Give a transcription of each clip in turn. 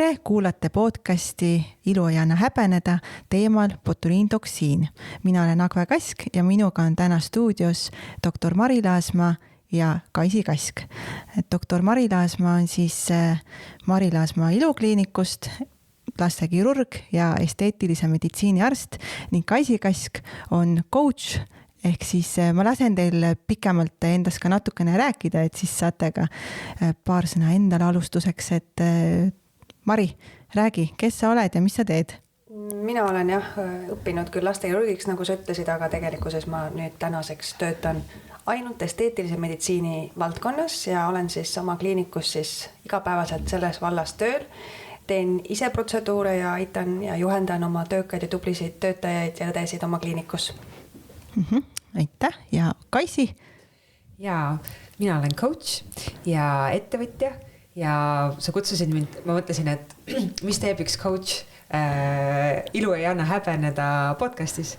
Tere, kuulate podcasti Ilu ei anna häbeneda teemal botuliintoksiin. Mina olen Agve Kask ja minuga on täna stuudios doktor Mari Laasma ja Kaisi Kask. Doktor Mari Laasma on siis Mari Laasma ilukliinikust, lastekirurg ja esteetilise meditsiini arst ning Kaisi Kask on coach. Ehk siis ma lasen teil pikemalt endast ka natukene rääkida, et siis saate ka paar sõna endale alustuseks, et Mari, räägi, kes sa oled ja mis sa teed? Mina olen õppinud küll lastekirurgiks, nagu sa ütlesid, aga tegelikkuses ma nüüd tänaseks töötan ainult esteetilise meditsiini valdkonnas ja olen siis sama kliinikus siis igapäevaselt selles vallas tööl. Teen ise protseduure ja aitan ja juhendan oma töökaid ja tublisid töötajaid ja õdesid oma kliinikus. Aitäh ja Kaisi? Ja mina olen coach ja ettevõtja ja sa kutsusid mind, ma mõtlesin, et mis teeb üks coach Ilu ei anna häbeneda podcastis,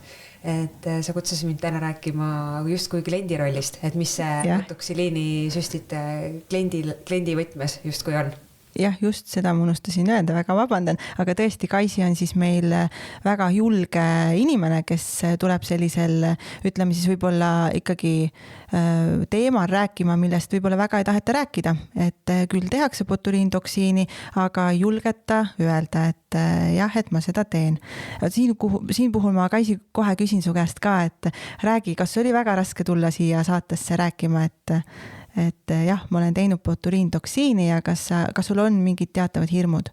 et sa kutsusid mind täna rääkima justkui kliendi rollist, et mis see botoksiliinisüstid kliendi võtmes justkui on. Jah, just seda ma unustasin öelda, väga vabandan, aga tõesti Kaisi on siis meil väga julge inimene, kes tuleb sellisel, ütleme siis võib-olla ikkagi teemal rääkima, millest võib-olla väga ei taheta rääkida, et küll tehakse botuliintoksiini, aga julgeta öelda, et jah, et ma seda teen. Siin puhul ma Kaisi kohe küsin su käest ka, et räägi, kas oli väga raske tulla siia saatesse rääkima, et jah, ma olen teinud botuliintoksiini ja kas sul on mingid teatavad hirmud?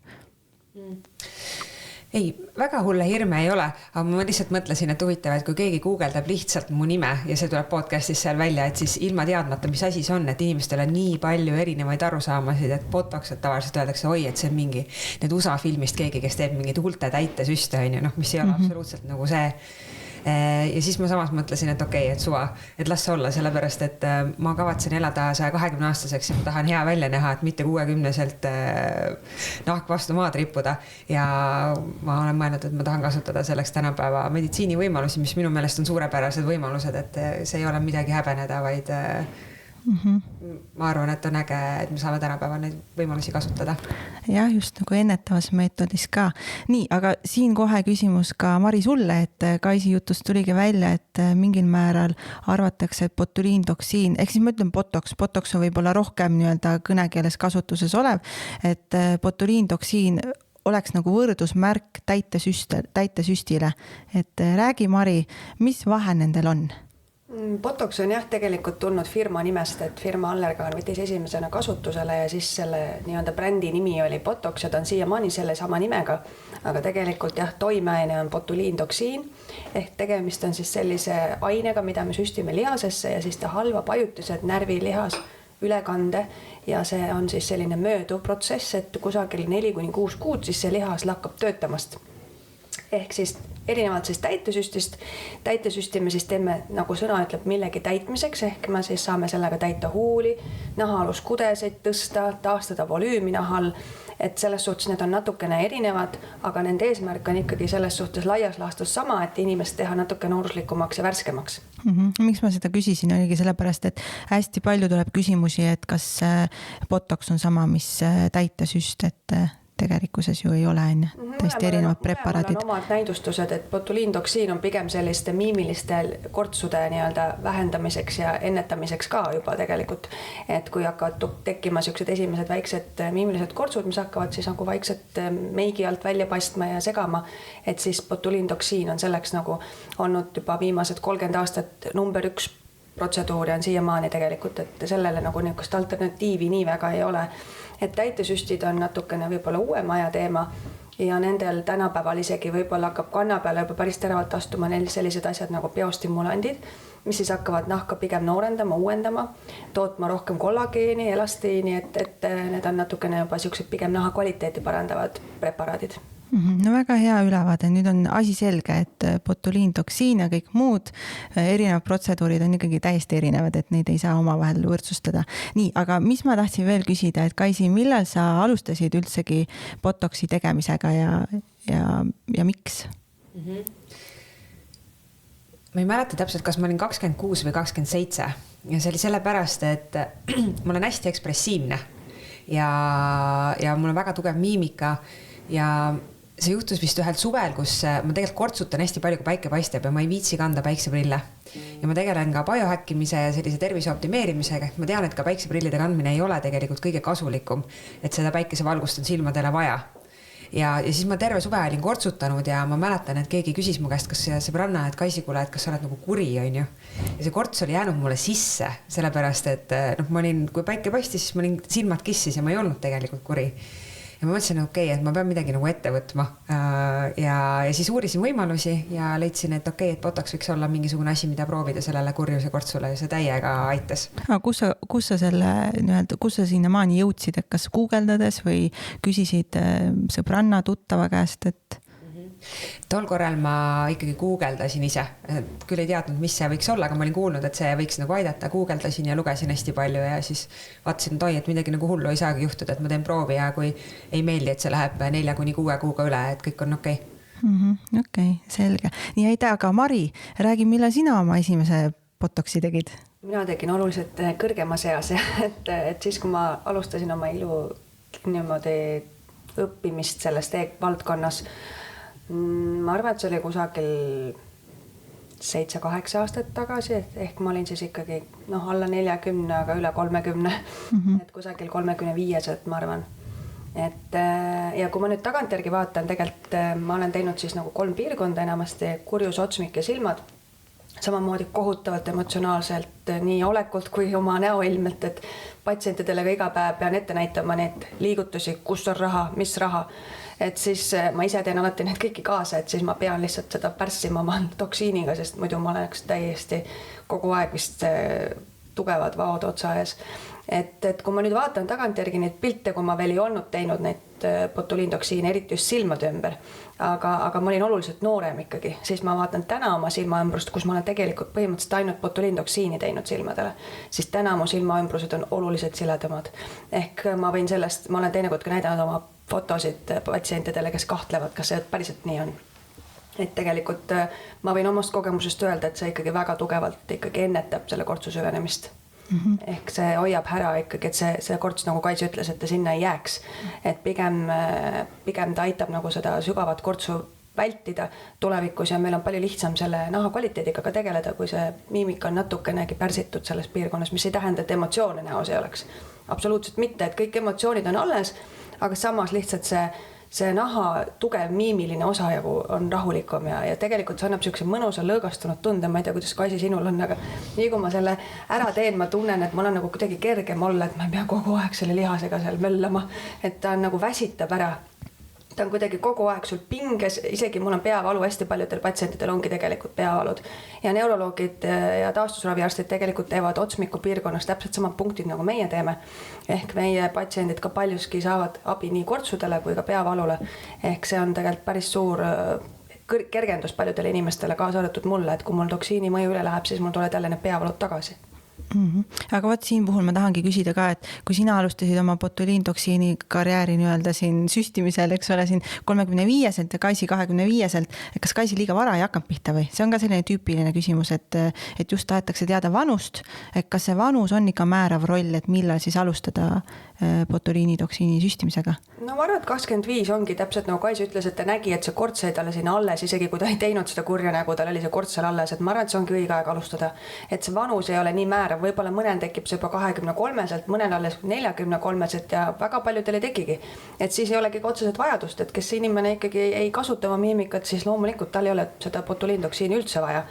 Ei, väga hulle hirme ei ole, aga ma lihtsalt mõtlesin, et huvitav, et kui keegi guugeldab lihtsalt mu nime ja see tuleb podcastis seal välja, et siis ilma teadmata, mis asi see on, et inimestel on nii palju erinevaid arusaamasid, et botox, et tavaliselt öeldakse, oi, et see on mingi need USA filmist keegi, kes teeb mingid huulte täitesüste, mis ei ole absoluutselt nagu see. Ja siis ma samas mõtlesin, et okei, et suva, et las olla, sellepärast, et ma kavatsen elada 120 aastaseks ja ma tahan hea välja näha, et mitte 60-selt nahk vastu maad rippuda ja ma olen mõelnud, et ma tahan kasutada selleks tänapäeva meditsiini võimalusi, mis minu meelest on suurepärased võimalused, et see ei ole midagi häbeneda, vaid ma arvan, et on äge, et me saame tänapäeva neid võimalusi kasutada. Jah, just nagu ennetavas meetodis ka. Nii, aga siin kohe küsimus ka Mari sulle, et Kaisi jutust tuligi välja, et mingil määral arvatakse, et botuliintoksiin, ehk siis ma ütlen botox on võib-olla rohkem nii-öelda kõnekeeles kasutuses olev, et botuliintoksiin oleks nagu võrdusmärk täitesüstile. Et räägi, Mari, mis vahe nendel on? Botox on tegelikult tulnud firma nimest, et firma Allergan võttis esimesena kasutusele ja siis selle nii-öelda brändi nimi oli Botox ja ta on siiamaani selle sama nimega, aga tegelikult toimeaine on botuliintoksiin ehk tegemist on siis sellise ainega, mida me süstime lihasesse ja siis ta halvab ajutised närvilihas ülekande ja see on siis selline mööduv protsess, et kusagil 4-6 kuud siis see lihas lakkab töötamast. Ehk siis erinevalt siis täitesüsti me siis teeme, nagu sõna ütleb, millegi täitmiseks, ehk me siis saame sellega täita huuli, nahaaluskudesid tõsta, taastada volüümi nahal, et selles suhtes need on natukene erinevad, aga nende eesmärk on ikkagi selles suhtes laias laastus sama, et inimest teha natuke nooruslikumaks ja värskemaks. Miks ma seda küsisin, oligi sellepärast, et hästi palju tuleb küsimusi, et kas botox on sama, mis täitesüst, et tegelikkuses ju ei ole, tõesti erinevad preparaadid. Mõlemal on omad näidustused, et botuliintoksiin on pigem selliste miimiliste kortsude nii-öelda vähendamiseks ja ennetamiseks ka juba tegelikult. Et kui hakkavad tekkima sellised esimesed väiksed miimilised kortsud, mis hakkavad siis nagu vaikselt meigi alt välja paistma ja segama, et siis botuliintoksiin on selleks nagu olnud juba viimased 30 aastat number 1 protseduuri on siiamaani tegelikult, et sellele nagu niisugust alternatiivi nii väga ei ole. Et täitesüstid on natukene võib-olla uuema aja teema ja nendel tänapäeval isegi võib-olla hakkab kanna peale juba päris teravalt astuma neil sellised asjad nagu biostimulandid, mis siis hakkavad nahka pigem noorendama, uuendama, tootma rohkem kollageeni, elastiini, et need on natukene juba sellised pigem naha kvaliteeti parandavad preparaadid. No väga hea ülevaade, nüüd on asi selge, et botuliintoksiin ja kõik muud erinevad protseduurid on ikkagi täiesti erinevad, et neid ei saa omavahel võrdsustada. Nii, aga mis ma tahtsin veel küsida, et Kaisi, millal sa alustasid üldsegi botoksi tegemisega ja miks? Ma ei mäleta täpselt, kas ma olin 26 või 27 ja see oli sellepärast, et ma olen hästi ekspressiivne. ja mul on väga tugev miimika ja see juhtus vist ühel suvel, kus ma tegelikult kortsutan hästi palju, kui päike paistab ja ma ei viitsi kanda päikseprille. Ja ma tegelen ka biohäkkimise ja sellise tervise optimeerimisega, ma tean, et ka päikseprillide kandmine ei ole tegelikult kõige kasulikum, et seda päikesevalgust on silmadele vaja. Ja siis ma terve suve olin kortsutanud ja ma mäletan, et keegi küsis mu käest, kas sõbranna, et Kaisi, kuule, et kas sa oled nagu kuri, on ju. Ja see korts oli jäänud mulle sisse, sellepärast, et ma olin, kui päike paistis, siis ma olin silmad kissis ja ma ei olnud tegelikult kuri. Ja ma mõtlesin, et ma pean midagi nagu ette võtma ja siis uurisin võimalusi ja leidsin, et et botox võiks olla mingisugune asi, mida proovida sellele kurjuse kortsule ja see täiega aitas. Aga kus sa sinna maani jõudsid, et kas guugeldades või küsisid sõbranna tuttava käest, et... Tol korral ma ikkagi guugeldasin ise, küll ei teadnud, mis see võiks olla, aga ma olin kuulnud, et see võiks nagu aidata, guugeldasin ja lugesin hästi palju ja siis vaatasin, et midagi nagu hullu ei saagi juhtuda, et ma teen proovi ja kui ei meeldi, et see läheb 4-6 kuuga üle, et kõik on okei. Okei, selge. Nii aitäh, aga Mari, räägi, millal sina oma esimese botoxi tegid? Mina tegin oluliselt kõrgema seas, et siis, kui ma alustasin oma ilu niimoodi õppimist selles valdkonnas, ma arvan, et see oli kusagil 7-8 aastat tagasi, ehk ma olin siis ikkagi alla 40, aga üle 30, et kusagil 35, ma arvan. Ja kui ma nüüd tagantjärgi vaatan, tegelikult ma olen teinud siis nagu 3 piirkonda enamasti, kurjus, otsmik ja silmad, samamoodi kohutavalt emotsionaalselt nii olekult kui oma näoilmelt, et patsientidele ka iga päev pean ette näitama neid liigutusi, kus on raha, mis raha, et siis ma ise teen alati need kõiki kaasa, et siis ma pean lihtsalt seda pärssima oma toksiiniga, sest muidu ma oleks täiesti kogu aeg vist tugevad vaod otsa ees. Et kui ma nüüd vaatan tagantjärgi neid pilte, kui ma veel ei olnud teinud neid botuliintoksiine, eriti just silmade ümber, aga ma olin oluliselt noorem ikkagi, siis ma vaatan täna oma silmaümbrust, kus ma olen tegelikult põhimõtteliselt ainult botuliintoksiini teinud silmadele, siis täna mu silmaümbrused on oluliselt siledamad. Ehk ma võin sellest, ma olen teinekord ka näidanud oma fotosid patsientidele, kes kahtlevad, kas see päriselt nii on. Et tegelikult ma võin omast kogemusest öelda, et see ikkagi väga tugevalt ikkagi ennetab selle kortsu süvenemist. Ehk see hoiab ära ikkagi, et see korts, nagu Kaisi ütles, et ta sinna ei jääks. Et pigem ta aitab nagu seda sügavat kortsu vältida tulevikus ja meil on palju lihtsam selle naha kvaliteediga ka tegeleda, kui see miimika on natukenegi pärsitud selles piirkonnas, mis ei tähenda, et emotsioone näos ei oleks. Absoluutselt mitte, et kõik emotsioonid on alles, aga samas lihtsalt see naha tugev miimiline osa on rahulikum ja tegelikult see annab sellise mõnusa lõõgastunud tunde, ma ei tea, kuidas Kaisi sinul on, aga nii kui ma selle ära teen, ma tunnen, et mul on nagu kuidagi kergem olla, et ma ei pea kogu aeg selle lihasega seal möllama, et ta on nagu väsitab ära. Ta on kuidagi kogu aeg sul pinges, isegi mul on peavalu, hästi paljudel patsientidel ongi tegelikult peavalud ja neuroloogid ja taastusraviarstid tegelikult teevad otsmiku piirkonnas täpselt samad punktid, nagu meie teeme. Ehk meie patsiendid ka paljuski saavad abi nii kortsudele kui ka peavalule. Ehk see on tegelikult päris suur kergendus paljudele inimestele, kaasa arvatud mulle, et kui mul toksiini mõju üle läheb, siis mul tuleb jälle need peavalud tagasi. Aga võt siin puhul ma tahangi küsida ka, et kui sina alustasid oma botuliintoksiini karjääri nii-öelda siin süstimisel, eks ole, siin 35-selt ja Kaisi 25-selt, et kas Kaisi liiga vara ei hakanud pihta või? See on ka selline tüüpiline küsimus, et just tahetakse teada vanust, et kas see vanus on ikka määrav roll, et millal siis alustada botuliinitoksiini süstimisega? No ma arvan, et 25 ongi täpselt nagu Kaisi ütles, et ta nägi, et see korts jäi talle sinna alles, isegi kui ta ei teinud seda kurja nägu, tal oli see korts seal alles, et ma arvan, et see ongi õige aeg alustada, et see vanus ei ole nii määrav, võib-olla mõnel tekib see juba 23-selt, mõnel alles 43-selt ja väga paljudel ei tekigi. Et siis ei olegi otseselt vajadust, et kes inimene ikkagi ei kasuta oma miimikat, siis loomulikult tal ei ole seda botuliintoksiini üldse vaja.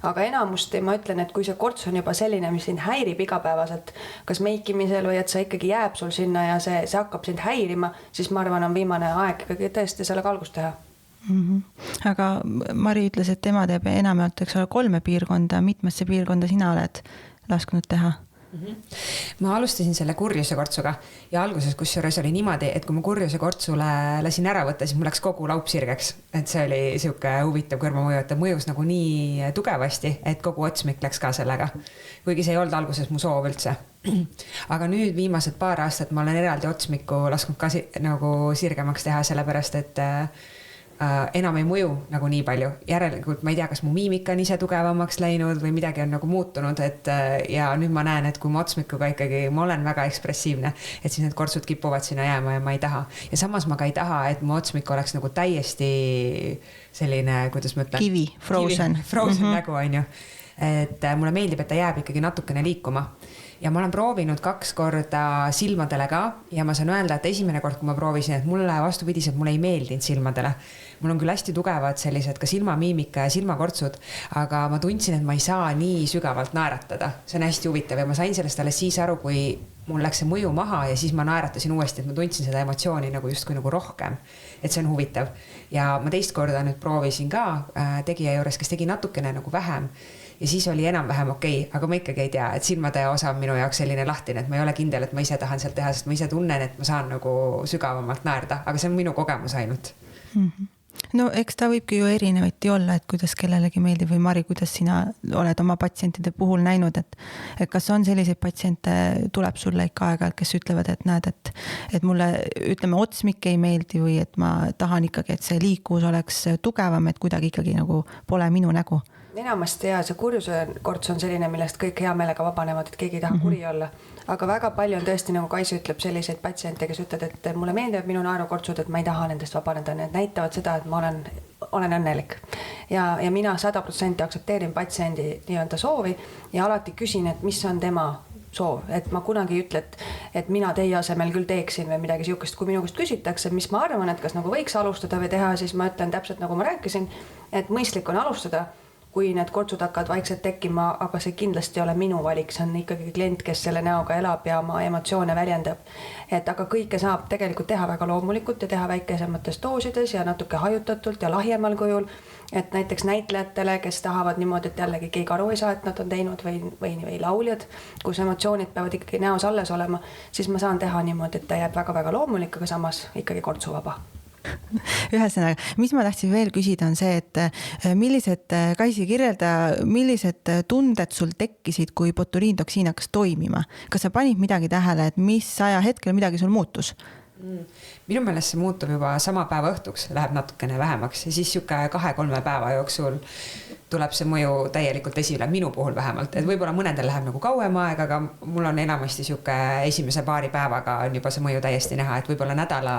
Aga enamusti ma ütlen, et kui see korts on juba selline, mis sind häirib igapäevaselt, kas meikimisel või et see ikkagi jääb sul sinna ja see hakkab sind häirima, siis ma arvan, on viimane aeg ikkagi tõesti selle kalgust teha. Aga Mari ütles, et tema teeb enamjaolt 3 piirkonda, mitmesse piirkonda sina oled lasknud teha? Ma alustasin selle kurjuse kortsuga ja alguses kusjuures oli niimoodi, et kui ma kurjuse kortsule lasin ära võtta, siis mul läks kogu laup sirgeks. Et see oli siuke huvitav kõrvamõju, et ta mõjus nagu nii tugevasti, et kogu otsmik läks ka sellega. Kuigi see ei olnud alguses mu soov üldse. Aga nüüd viimased paar aastat ma olen eraldi otsmiku lasknud ka nagu sirgemaks teha, sellepärast et enam ei mõju nagu nii palju. Järelikult ma ei tea, kas mu miimika on ise tugevamaks läinud või midagi on nagu muutunud, ja nüüd ma näen, et kui ma otsmikuga ikkagi, ma olen väga ekspressiivne, et siis need kortsud kipuvad sinna jääma ja ma ei taha. Ja samas ma ka ei taha, et mu otsmik oleks nagu täiesti selline, kuidas ma ütlen? Kivi, frozen. Frozen nägu on ju. Et mulle meeldib, et ta jääb ikkagi natukene liikuma. Ja ma olen proovinud 2 korda silmadele ka ja ma saan öelda, et esimene kord, kui ma proovisin, et mulle vastupidiselt, mulle ei meeldinud silmadele. Mul on küll hästi tugevad sellised ka silmamiimika ja silmakortsud, aga ma tundsin, et ma ei saa nii sügavalt naeratada. See on hästi huvitav ja ma sain sellest alles siis aru, kui mul läks see mõju maha ja siis ma naeratasin uuesti, et ma tundsin seda emotsiooni nagu justkui nagu rohkem. Et see on huvitav. Ja ma teist korda nüüd proovisin ka tegija juures, kes tegi natukene nagu vähem. Ja siis oli enam-vähem okei, aga ma ikkagi ei tea, et silmade osa on minu jaoks selline lahtine, et ma ei ole kindel, et ma ise tahan sealt teha, sest ma ise tunnen, et ma saan nagu sügavamalt naerda, aga see on minu kogemus ainult. No eks ta võibki ju erinevati olla, et kuidas kellelegi meeldib või Mari, kuidas sina oled oma patsientide puhul näinud, et kas on selliseid patsiente, tuleb sulle ikka aeg-ajalt, kes ütlevad, et näed, et mulle ütleme otsmik ei meeldi või et ma tahan ikkagi, et see liikuvus oleks tugevam, et kuidagi ikkagi nagu pole minu nägu. Enamasti ja see kurjuse korts on selline, millest kõik hea meelega vabanevad, et keegi ei taha kuri olla. Aga väga palju on tõesti, nagu Kaisi ütleb, selliseid patsiente, kes ütlevad, et mulle meeldivad minu naerukortsud, et ma ei taha nendest vabaneda. Need näitavad seda, et ma olen õnnelik. Ja mina 100% aktsepteerin patsiendi nii-öelda soovi ja alati küsin, et mis on tema soov. Et ma kunagi ei ütle, et mina teie asemel küll teeksin või midagi siukest. Kui minu käest küsitakse, mis ma arvan, et kas nagu võiks alustada või teha, siis ma ütlen täpselt nagu ma rääkisin, et mõistlik on alustada, kui need kortsud hakkavad vaikselt tekkima, aga see kindlasti ei ole minu valik, see on ikkagi klient, kes selle näoga elab ja oma emotsioone väljendab. Et aga kõike saab tegelikult teha väga loomulikult ja teha väikesemates doosides ja natuke hajutatult ja lahjemal kujul. Et näiteks näitlejatele, kes tahavad niimoodi, et jällegi keegi aru ei saa, et nad on teinud või lauljad, kus emotsioonid peavad ikkagi näos alles olema, siis ma saan teha niimoodi, et ta jääb väga-väga loomulik, aga samas ikkagi kortsuvaba. Ühesõnaga, mis ma tahtsin veel küsida on see, et millised, Kaisi kirjelda, millised tunded sul tekkisid, kui botuliintoksiin hakkas toimima? Kas sa panid midagi tähele, et mis ajahetkel midagi sul muutus? Minu meelest see muutub juba sama päeva õhtuks, läheb natukene vähemaks ja siis siuke 2-3 päeva jooksul tuleb see mõju täielikult esile, minu puhul vähemalt, et võib-olla mõnedel läheb nagu kauem aega, aga mul on enamasti siuke esimese paari päevaga on juba see mõju täiesti näha, et võib-olla nädala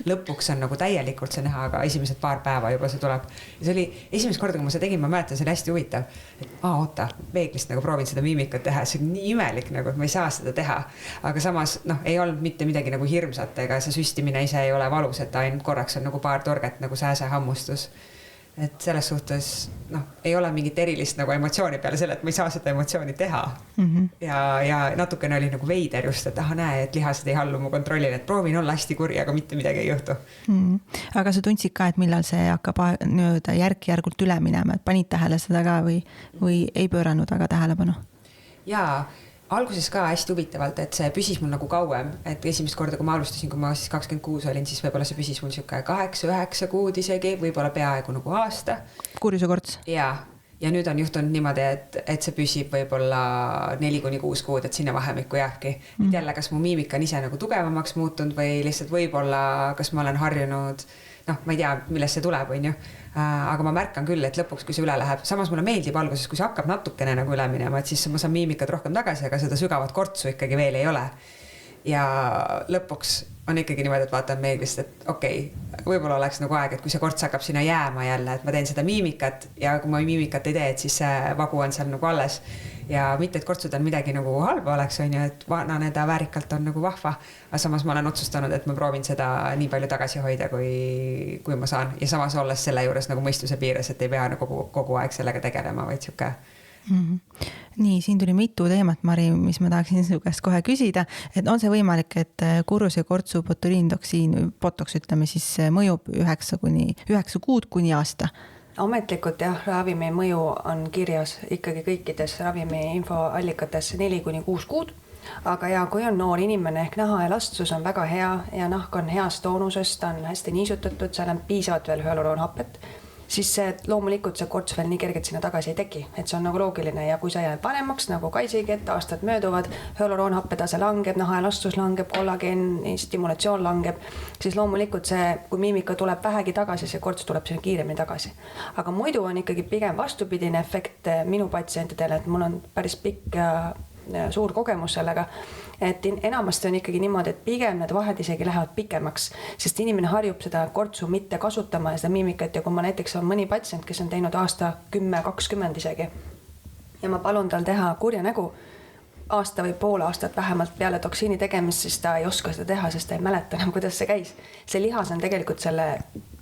lõpuks on nagu täielikult see näha, aga esimesed paar päeva juba see tuleb. Ja see oli esimest korda, kui ma seda tegin, ma mäletan, see oli hästi huvitav, et oota, peeglist nagu proovin seda miimikat teha, see on nii imelik nagu, et ma ei saa seda teha, aga samas ei olnud mitte midagi nagu hirmsat, ega see süstimine ise ei ole valus, et ainult korraks on nagu paar torget nagu sääsehammustus. Et selles suhtes ei ole mingit erilist nagu emotsiooni peale selle, et ma ei saa seda emotsiooni teha. Ja natukene oli nagu veider just, et näe, et lihased ei hallu mu kontrollile, et proovin olla hästi kuri, aga mitte midagi ei juhtu. Aga sa tundsid ka, et millal see hakkab järk-järgult üle minema, et panid tähele seda ka või ei pööranud väga tähelepanu? Jaa. Alguses ka hästi huvitavalt, et see püsis mul nagu kauem, et esimest korda, kui ma alustasin, kui ma siis 26 olin, siis võib-olla see püsis mul siuke 8-9 kuud isegi, võib-olla peaaegu nagu aasta. Kurjuse korts? Ja nüüd on juhtunud niimoodi, et see püsib võib-olla 4-6 kuud, et sinna vahemikku jääbki. Et jälle, kas mu miimika on ise nagu tugevamaks muutunud või lihtsalt võib-olla, kas ma olen harjunud, ma ei tea, millest see tuleb, on ju. Aga ma märkan küll, et lõpuks, kui see üle läheb, samas mulle meeldib alguses, kui see hakkab natukene nagu üle minema, et siis ma saan miimikat rohkem tagasi, aga seda sügavat kortsu ikkagi veel ei ole. Ja lõpuks on ikkagi niimoodi, et vaatan meeglist, et okei, võib-olla oleks nagu aeg, et kui see korts hakkab sinna jääma jälle, et ma teen seda miimikat ja kui ma miimikat ei tee, et siis see vagu on seal nagu alles. Ja mitte, et kortsud on midagi nagu halba oleks, on ju, et vananeda väärikalt on nagu vahva, aga samas ma olen otsustanud, et ma proovin seda nii palju tagasi hoida, kui ma saan. Ja samas olles selle juures nagu mõistuse piires, et ei pea nagu kogu aeg sellega tegelema, vaid siuke. Nii, siin tuli mitu teemat, Mari, mis ma tahaksin su käest kohe küsida, et on see võimalik, et kurjuse kortsu botuliintoksiin, botox ütleme siis mõjub 9 kuud kuni aasta? Ametlikult jah, ravimi mõju on kirjas ikkagi kõikides ravimi infoallikates 4-6 kuud, aga ja kui on noor inimene ehk nahaelastsus on väga hea ja nahk on heas toonusest, ta on hästi niisutatud, seal on piisavalt veel hüaluroonhapet, siis loomulikult see korts veel nii kergelt sinna tagasi ei teki, et see on nagu loogiline ja kui sa jääd vanemaks nagu Kaisigi, et aastad mööduvad, hüaloroonhappetase langeb, nahaelastus langeb, kollageeni stimulatsioon langeb, siis loomulikult see, kui miimika tuleb vähegi tagasi, see korts tuleb sinna kiiremini tagasi. Aga muidu on ikkagi pigem vastupidine efekt minu patsientidele, et mul on päris pikk ja suur kogemus sellega, et enamasti on ikkagi niimoodi, et pigem need vahed isegi lähevad pikemaks, sest inimene harjub seda kortsu mitte kasutama ja seda miimikat ja kui ma näiteks on mõni patsient, kes on teinud aasta 10-20 isegi ja ma palun tal teha kurja nägu aasta või pool aastat vähemalt peale toksiini tegemist, siis ta ei oska seda teha, sest ta ei mäleta enam, kuidas see käis. See lihas on tegelikult selle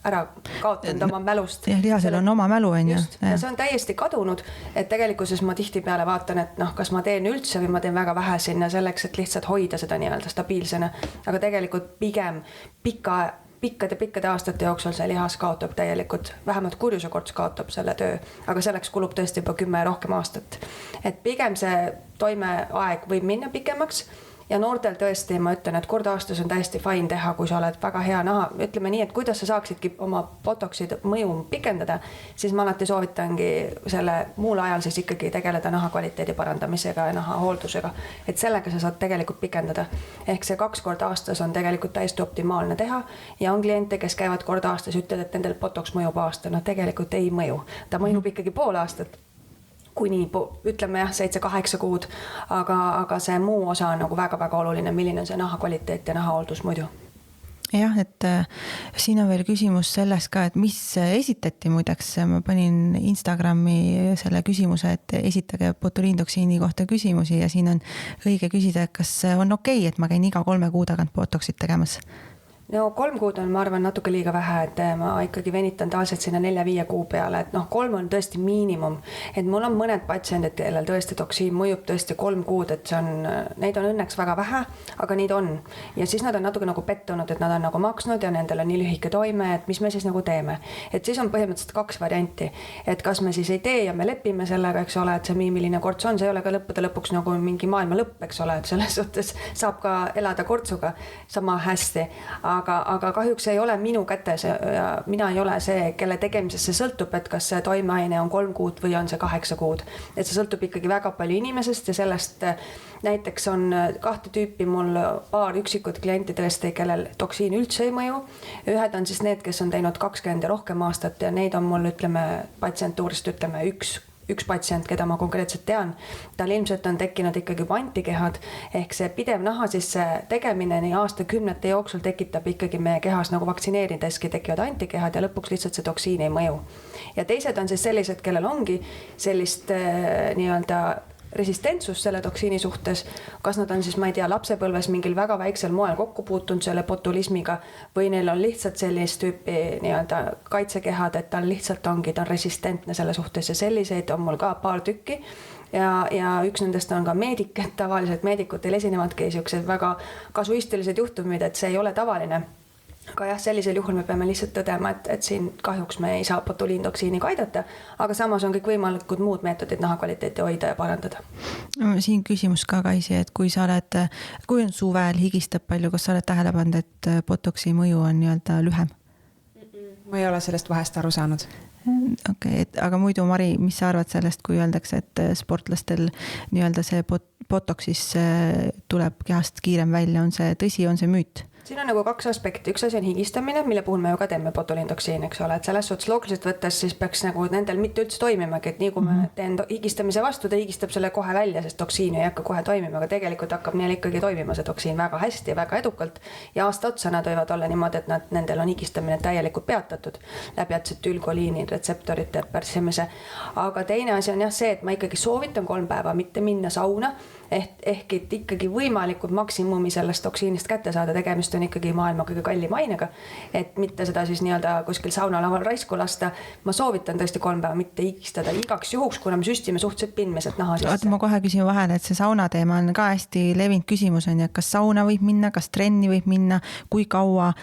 ära kaotanud oma mälust. Ja lihasel on oma mälu, on ju. Ja see on täiesti kadunud, et tegelikkuses ma tihtipeale vaatan, et kas ma teen üldse või ma teen väga vähe sinna selleks, et lihtsalt hoida seda nii-öelda stabiilsena. Aga tegelikult pigem pikkade aastate jooksul see lihas kaotab täielikult, vähemalt kurjuse korts kaotab selle töö, aga selleks kulub tõesti juba 10 rohkem aastat. Et pigem see toimeaeg võib minna pikemaks ja noortel tõesti ma ütlen, et kord aastas on täiesti fine teha, kui sa oled väga hea naha. Ütleme nii, et kuidas sa saaksidki oma botoxid mõju pikendada, siis ma alati soovitangi selle muul ajal siis ikkagi tegeleda naha kvaliteedi parandamisega ja naha hooldusega. Et sellega sa saad tegelikult pikendada. Ehk see 2 korda aastas on tegelikult täiesti optimaalne teha ja on kliente, kes käivad kord aastas, ütled, et nendel botox mõjub aasta. No tegelikult ei mõju. Ta mõjub ikkagi pool aastat. Kuni ütleme 7-8 kuud, aga see muu osa on nagu väga-väga oluline, milline on see naha kvaliteet ja naha hooldus muidu. Jah, et siin on veel küsimus sellest ka, et mis esitati muideks, ma panin Instagrami selle küsimuse, et esitage botuliintoksiini kohta küsimusi ja siin on õige küsida, et kas on okei, et ma käin iga 3 kuu tagant botoxit tegemas? No 3 kuud on, ma arvan, natuke liiga vähe, et ma ikkagi venitan taaliselt sinna 4-5 kuu peale, et 3 on tõesti miinimum, et mul on mõned patsiendid, kellel tõesti toksiin mõjub tõesti 3 kuud, et see on, neid on õnneks väga vähe, aga neid on. Ja siis nad on natuke nagu pettunud, et nad on nagu maksnud ja nendel on nii lühike toime, et mis me siis nagu teeme. Et siis on põhimõtteliselt 2 varianti, et kas me siis ei tee ja me lepime sellega, eks ole, et see miimiline korts on, see ei ole ka lõppude lõpuks nagu mingi maailma lõpp, eks ole, et selles suhtes saab ka elada kortsuga sama hästi. Aga kahjuks ei ole minu kätes ja mina ei ole see, kelle tegemisest see sõltub, et kas see toimeaine on 3 kuud või on see 8 kuud. Et see sõltub ikkagi väga palju inimesest ja sellest näiteks on 2 tüüpi mul paar üksikut klienti tõesti, kellel toksiin üldse ei mõju. Ühed on siis need, kes on teinud 20 ja rohkem aastat ja neid on mul patsientuurist üks patsient, keda ma konkreetselt tean, tal ilmselt on tekkinud ikkagi juba antikehad, ehk see pidev naha siis tegemine nii aastakümnete jooksul tekitab ikkagi meie kehas nagu vaktsineerideski tekivad antikehad ja lõpuks lihtsalt see toksiin ei mõju. Ja teised on siis sellised, kellel ongi sellist nii-öelda resistentsus selle toksiini suhtes, kas nad on siis, ma ei tea, lapsepõlves mingil väga väiksel moel kokku puutunud selle botulismiga või neil on lihtsalt sellist tüüpi nii-öelda kaitsekehad, et ta lihtsalt ongi, ta on resistentne selle suhtes ja selliseid on mul ka paar tükki ja üks nendest on ka meedik, et tavaliselt meedikutel esinevadki siuksed väga kasuistilised juhtumid, et see ei ole tavaline. Aga jah, sellisel juhul me peame lihtsalt tõdema, et siin kahjuks me ei saa botuliintoksiiniga aidata, aga samas on kõik võimalikud muud meetodid naha kvaliteeti hoida ja parandada. Siin küsimus ka, Kaisi, et kui on suvel, higistab palju, kas sa oled tähele pannud, et botoksi mõju on nii-öelda lühem? Ma ei ole sellest vahest aru saanud. Okay, aga muidu, Mari, mis sa arvad sellest, kui öeldakse, et sportlastel nii-öelda see botoxis tuleb kehast kiirem välja, on see tõsi, on see müüt? Siin on nagu 2 aspekti. Üks asi on higistamine, mille puhul me ju ka teeme botuliintoksiini, eks ole, et selles suhtes loogiliselt võttes siis peaks nagu nendel mitte üldse toimimagi, et nii kui ma teen higistamise vastu, ta higistab selle kohe välja, sest toksiin ei hakka kohe toimima, aga tegelikult hakkab neil ikkagi toimima see toksiin väga hästi ja väga edukalt ja aasta otsa nad võivad olla niimoodi, et nendel on higistamine täielikult peatatud läbi atsetiilkoliini retseptorite pärssimise. Aga teine asi on jah see, et ma ikkagi soovitan 3 päeva mitte minna sauna, ehk et ikkagi võimalikult maksimumi sellest toksiinist kätte saada, tegemist on ikkagi maailma kõige kallim ainega, et mitte seda siis nii-öelda kuskil saunalaval raisku lasta. Ma soovitan tõesti 3 päeva mitte higistada igaks juhuks, kuna me süstime suhteliselt pinmiselt naha sisse. Oota, ma kohe küsin vahele, et see sauna teema on ka hästi levinud küsimus on ja kas sauna võib minna, kas trenni võib minna, kui kaua,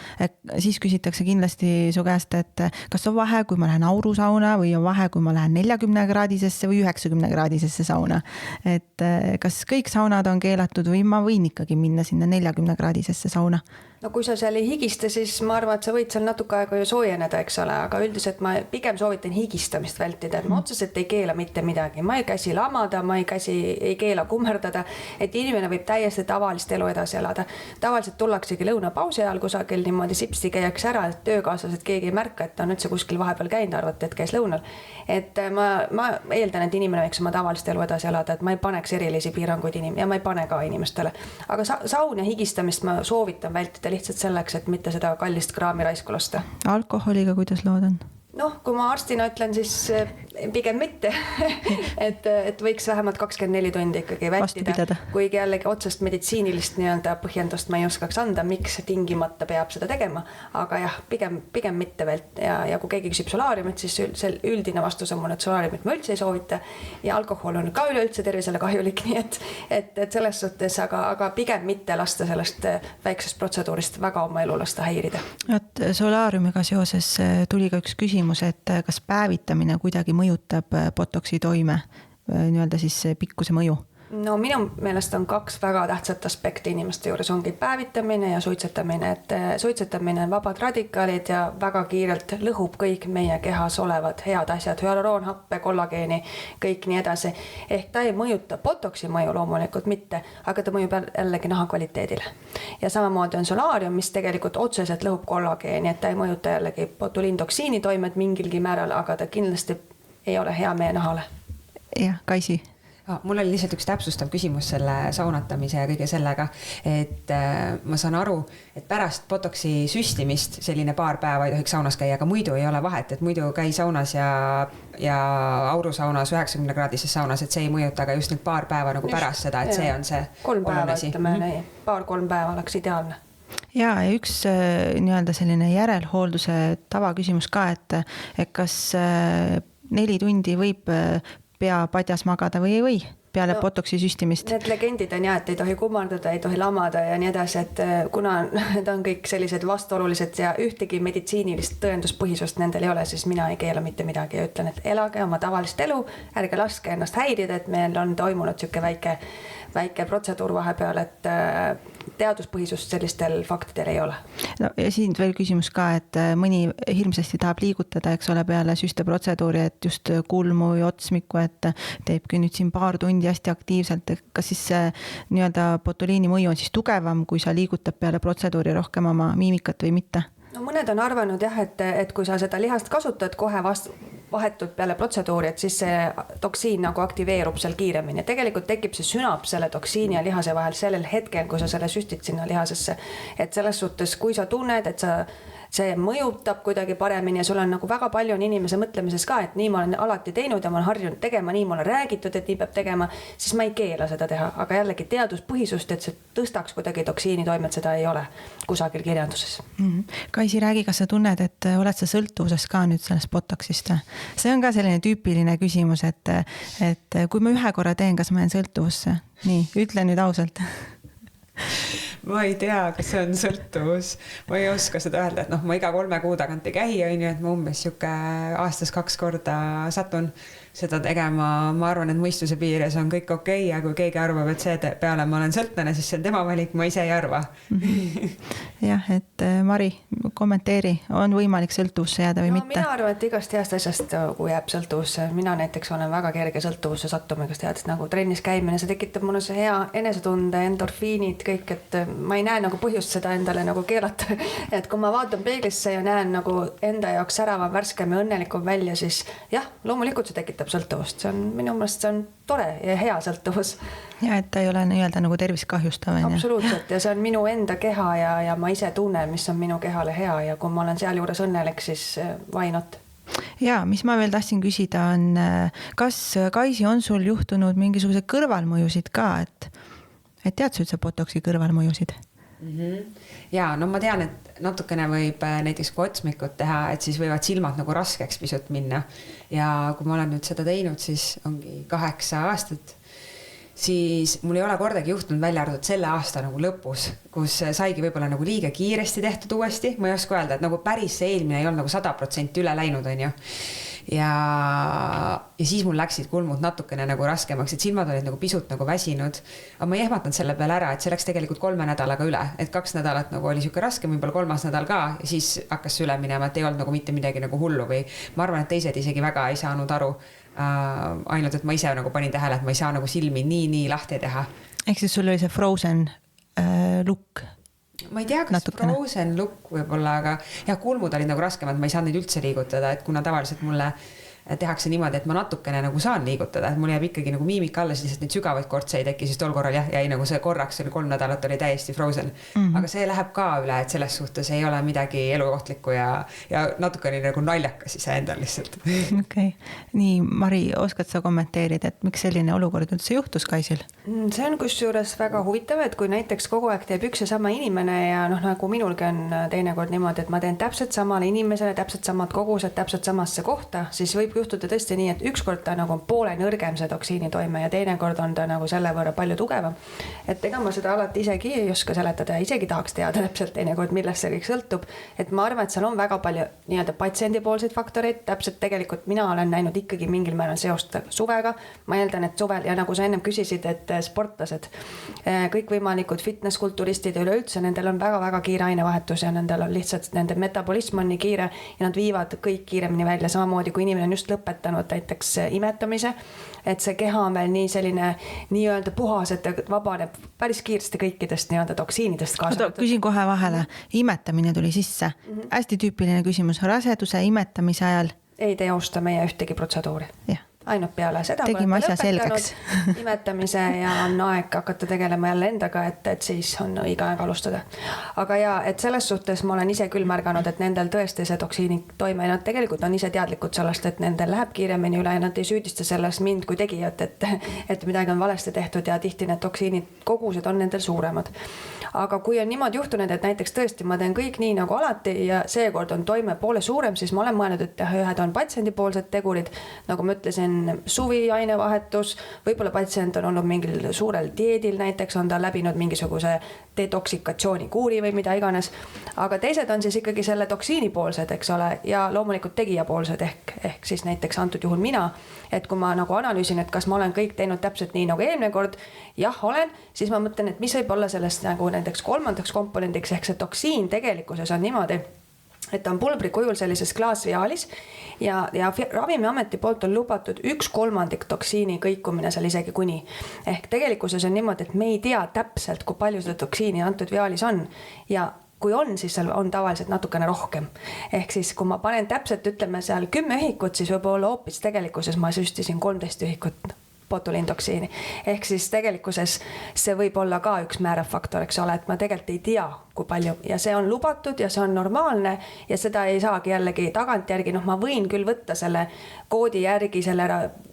siis küsitakse kindlasti su käest, et kas on vahe, kui ma lähen aurusauna või on vahe, kui ma lähen 40-kraadisesse või 90-kraadisesse sauna, et kas kõik saunad on keelatud või ma võin ikkagi minna sinna 40-kraadisesse sauna? no kui sa seal ei higista, siis ma arvan, et sa võid seal natuke aega ju soojeneda, eks ole, aga üldiselt ma pigem soovitan higistamist vältida, et ma otseselt ei keela mitte midagi, ma ei käsi lamada, ma ei keela kummerdada, et inimene võib täiesti tavalist elu edasi elada. Tavaliselt tullaksegi lõunapausi ajal kusagil niimoodi sipsti käiakse ära, et töökaaslased keegi ei märka, et ta on üldse kuskil vahepeal käinud, arvati, et käis lõunal. Et ma eeldan, et inimene võiks oma tavalist elu edasi elada, et ma ei paneks erilisi piiranguid ja ma ei pane ka inimestele. Aga saun ja higistamist ma soovitan vältida lihtsalt selleks, et mitte seda kallist kraami raisku lasta. Alkoholiga kuidas lood on? Noh, kui ma arstina ütlen, siis pigem mitte, et võiks vähemalt 24 tundi ikkagi vältida, kuigi jällegi otsest meditsiinilist nii-öelda põhjendust ma ei oskaks anda, miks tingimata peab seda tegema, aga jah, pigem mitte ja kui keegi küsib solaariumit, siis üldine vastus on mul, et solaariumit ma üldse ei soovita ja alkohol on ka üleüldse tervisele kahjulik, nii et selles suhtes, aga pigem mitte lasta sellest väiksest protseduurist väga oma elu lasta häirida. Solaariumiga seoses tuli ka üks küsimus, et kas päevitamine kuidagi mõjutab botoksi toime, nii-öelda siis pikkuse mõju? No minu meelest on 2 väga tähtsat aspekti inimeste juures, ongi päevitamine ja suitsetamine, et suitsetamine on vabad radikaalid ja väga kiirelt lõhub kõik meie kehas olevad head asjad, hüaluroonhappe, kollageeni, kõik nii edasi. Ehk ta ei mõjuta botoksi mõju loomulikult mitte, aga ta mõjub jällegi naha kvaliteedile. Ja samamoodi on solaarium, mis tegelikult otseselt lõhub kollageeni, et ta ei mõjuta jällegi botuliintoksiini toimed mingilgi määral, aga ta kindlasti ei ole hea meie nahale. Jah, Kaisi. Mul oli lihtsalt üks täpsustav küsimus selle saunatamise ja kõige sellega, et ma saan aru, et pärast botoksi süstimist selline paar päeva ei tohiks saunas käia, aga muidu ei ole vahet, et muidu käi saunas ja aurusaunas 90-kraadises saunas, et see ei mõjuta, aga just nüüd paar päeva nagu pärast seda, et see on see 3 päeva, ütleme, 2-3 päeva oleks ideaalne. Ja üks nii-öelda selline järelhoolduse tavaküsimus ka, et kas 4 tundi võib pea padjas magada või ei või peale botoksi süstimist? Need legendid on et ei tohi kummardada, ei tohi lamada ja nii edasi, et kuna need on kõik sellised vastuolulised ja ühtegi meditsiinilist tõenduspõhisust nendel ei ole, siis mina ei keela mitte midagi ja ütlen, et elage oma tavalist elu, ärge laske ennast häirida, et meil on toimunud siuke väike protseduur vahepeal, et teaduspõhisust sellistel faktidel ei ole. No, ja siin veel küsimus ka, et mõni hirmsasti tahab liigutada, eks ole, peale süsteprotseduuri, et just kulmu või otsmiku, et teebki nüüd siin paar tundi hästi aktiivselt. Kas siis see nii-öelda botuliini mõju on siis tugevam, kui sa liigutab peale protseduuri rohkem oma miimikat või mitte? No mõned on arvanud jah, et kui sa seda lihast kasutad kohe vahetult peale protseduuri, et siis see toksiin nagu aktiveerub seal kiiremini. Tegelikult tekib see sünaps selle toksiini ja lihase vahel sellel hetkel, kui sa selle süstid sinna lihasesse. Et selles suhtes, kui sa tunned, et see mõjutab kuidagi paremini ja sul on nagu väga palju on inimese mõtlemises ka, et nii ma olen alati teinud ja ma olen harjunud tegema, nii ma olen räägitud, et nii peab tegema, siis ma ei keela seda teha. Aga jällegi teaduspõhisust, et see tõstaks kuidagi toksiini toimet, seda ei ole kusagil kirjanduses. Kaisi, räägi, kas sa tunned, et oled sa sõltuvuses ka nüüd sellest botoksist? See on ka selline tüüpiline küsimus, et kui ma ühe korra teen, kas ma jään sõltuvusse? Nii, ütle nüüd ausalt. Ma ei tea, kas see on sõltuvus. Ma ei oska seda öelda, et ma iga 3 kuu tagant ei käi, et ma umbes aastas 2 korda satun seda tegema. Ma arvan, et mõistuse piires on kõik okei, ja kui keegi arvab, et see peale ma olen sõltlane, siis see on tema valik, ma ise ei arva. Jah, et Mari, kommenteeri, on võimalik sõltuvusse jääda või mitte? Mina arvan, et igast heast asjast kui jääb sõltuvusse. Mina näiteks olen väga kerge sõltuvusse sattuma, kas tead, nagu trennis käimine, see tekitab mulle see hea enesetunde, endorfiinid, kõik, et ma ei näe nagu põhjust seda endale nagu keelata. Et kui ma vaatan peeglisse ja näen nagu enda jaoks säravam, värskem ja õnnelikum välja, siis jah, loomulikult see tekitab sõltuvust. See on minu meelest see on tore ja hea sõltuvus. Ja et ta ei ole nii-öelda nagu tervist kahjustav. Absoluutselt, ja see on minu enda keha ja ma ise tunnen, mis on minu kehale hea ja kui ma olen seal juures õnnelik, siis why not? Ja, mis ma veel tahtsin küsida on, kas Kaisi on sul juhtunud mingisugused kõrvalmõjusid ka, et tead sa üldse botoksi kõrvalmõjusid? Ja, no ma tean, et natukene võib näiteks kui otsmikut teha, et siis võivad silmad nagu raskeks pisut minna. Ja kui ma olen nüüd seda teinud, siis ongi 8 aastat, siis mul ei ole kordagi juhtunud välja arvatud selle aasta nagu lõpus, kus saigi võib-olla nagu liiga kiiresti tehtud uuesti. Ma ei oska öelda, et nagu päris see eelmine ei olnud nagu 100% üle läinud, on ju. ja siis mul läksid kulmud natukene nagu raskemaks, et silmad olid nagu pisut nagu väsinud, aga ma ei ehmatanud selle peale ära, et see läks tegelikult 3 nädalaga üle, et 2 nädalat nagu oli siuke raske, võib-olla 3. nädal ka ja siis hakkas see üle minema, et ei olnud nagu mitte midagi nagu hullu või ma arvan, et teised isegi väga ei saanud aru, ainult et ma ise nagu panin tähele, et ma ei saa nagu silmi nii lahti teha. Ehk siis sul oli see frozen look? Ma ei tea, kas natukene. Frozen look võib-olla, aga ja kulmud olid nagu raskemad, ma ei saanud neid üldse liigutada, et kuna tavaliselt mulle tehakse niimoodi, et ma natukene nagu saan liigutada, et mul jääb ikkagi nagu miimik alles, lihtsalt neid sügavaid kortse ei teki, siis tol korral jäi nagu see korraks, oli 3 nädalat oli täiesti frozen. Aga see läheb ka üle, et selles suhtes ei ole midagi eluohtlikku ja natukene nagu naljakas ise endal lihtsalt. Okay. Nii, Mari, oskad sa kommenteerida, et miks selline olukord üldse juhtus Kaisil? See on kusjuures väga huvitav, et kui näiteks kogu aeg teeb üks ja sama inimene ja nagu minulgi on teinekord niimoodi, et ma teen täpselt samale inimesele, täpselt samad kogused, täpselt samasse kohta, siis võib juhtuda tõesti nii, et ükskord ta nagu on poole nõrgem see toksiini toime ja teinekord on ta nagu selle võrra palju tugevam. Et ega ma seda alati isegi ei oska seletada ja isegi tahaks teada täpselt teinekord, millest see kõik sõltub. Et ma arvan, et seal on väga palju nii-öelda patsiendipoolseid faktoreid, täpselt tegelikult mina olen näinud ikkagi mingil määral seost suvega. Ma eeldan, et suvel ja nagu sa ennem küsisid, et sportlased, kõikvõimalikud fitnesskulturistid ja üleüldse, nendel on väga-väga kiire ainevahetus ja nendel on lihtsalt nende metabolism on nii kiire ja nad viivad kõik kiiremini välja, samamoodi kui inimene on just lõpetanud näiteks imetamise, et see keha on veel nii selline nii-öelda puhas, et vabaneb päris kiiresti kõikidest nii-öelda toksiinidest kaasa. Küsin kohe vahele, imetamine tuli sisse. Hästi tüüpiline küsimus, raseduse imetamise ajal? Ei teosta meie ühtegi protseduuri. Jah. Ainult peale seda, tegime asja selgeks. Imetamise ja on aeg hakata tegelema jälle endaga, et siis on õige aeg alustada. Aga ja, et selles suhtes ma olen ise küll märganud, et nendel tõesti see toksiini toime, nad tegelikult on ise teadlikud sellest, et nendel läheb kiiremini üle ja nad ei süüdista selles mind kui tegijat, et midagi on valesti tehtud ja tihti need toksiinid kogused on nendel suuremad. Aga kui on niimoodi juhtunud, et näiteks tõesti ma teen kõik nii nagu alati ja seekord on toime poole suurem, siis ma olen mõelnud, et ühed on patsiendipoolsed tegurid, nagu ma ütlesin, suvi ainevahetus, võib-olla patsient on olnud mingil suurel dieedil, näiteks on ta läbinud mingisuguse detoksikatsioonikuuri või mida iganes, aga teised on siis ikkagi selle toksiinipoolsed, eks ole, ja loomulikult tegijapoolsed ehk siis näiteks antud juhul mina, et kui ma nagu analüüsin, et kas ma olen kõik teinud täpselt nii nagu eelmine kord, jah, olen, siis ma mõtlen, et mis võib olla sellest nagu näiteks 3. komponendiks, ehk see toksiin tegelikkuses on niimoodi, et on pulbri kujul sellises klaasviaalis ja Ravimiameti poolt on lubatud 1/3 toksiini kõikumine seal isegi kuni. Ehk tegelikkuses on niimoodi, et me ei tea täpselt, kui palju seda toksiini antud viaalis on ja kui on, siis seal on tavaliselt natukene rohkem. Ehk siis, kui ma panen täpselt, ütleme seal 10 ühikut, siis võib olla hoopis tegelikkuses ma süstisin 13 ühikut botulintoksiini. Ehk siis tegelikkuses see võib olla ka üks määrav faktor, eks ole, et ma tegelikult ei tea, kui palju ja see on lubatud ja see on normaalne ja seda ei saagi jällegi tagantjärgi, ma võin küll võtta selle koodi järgi selle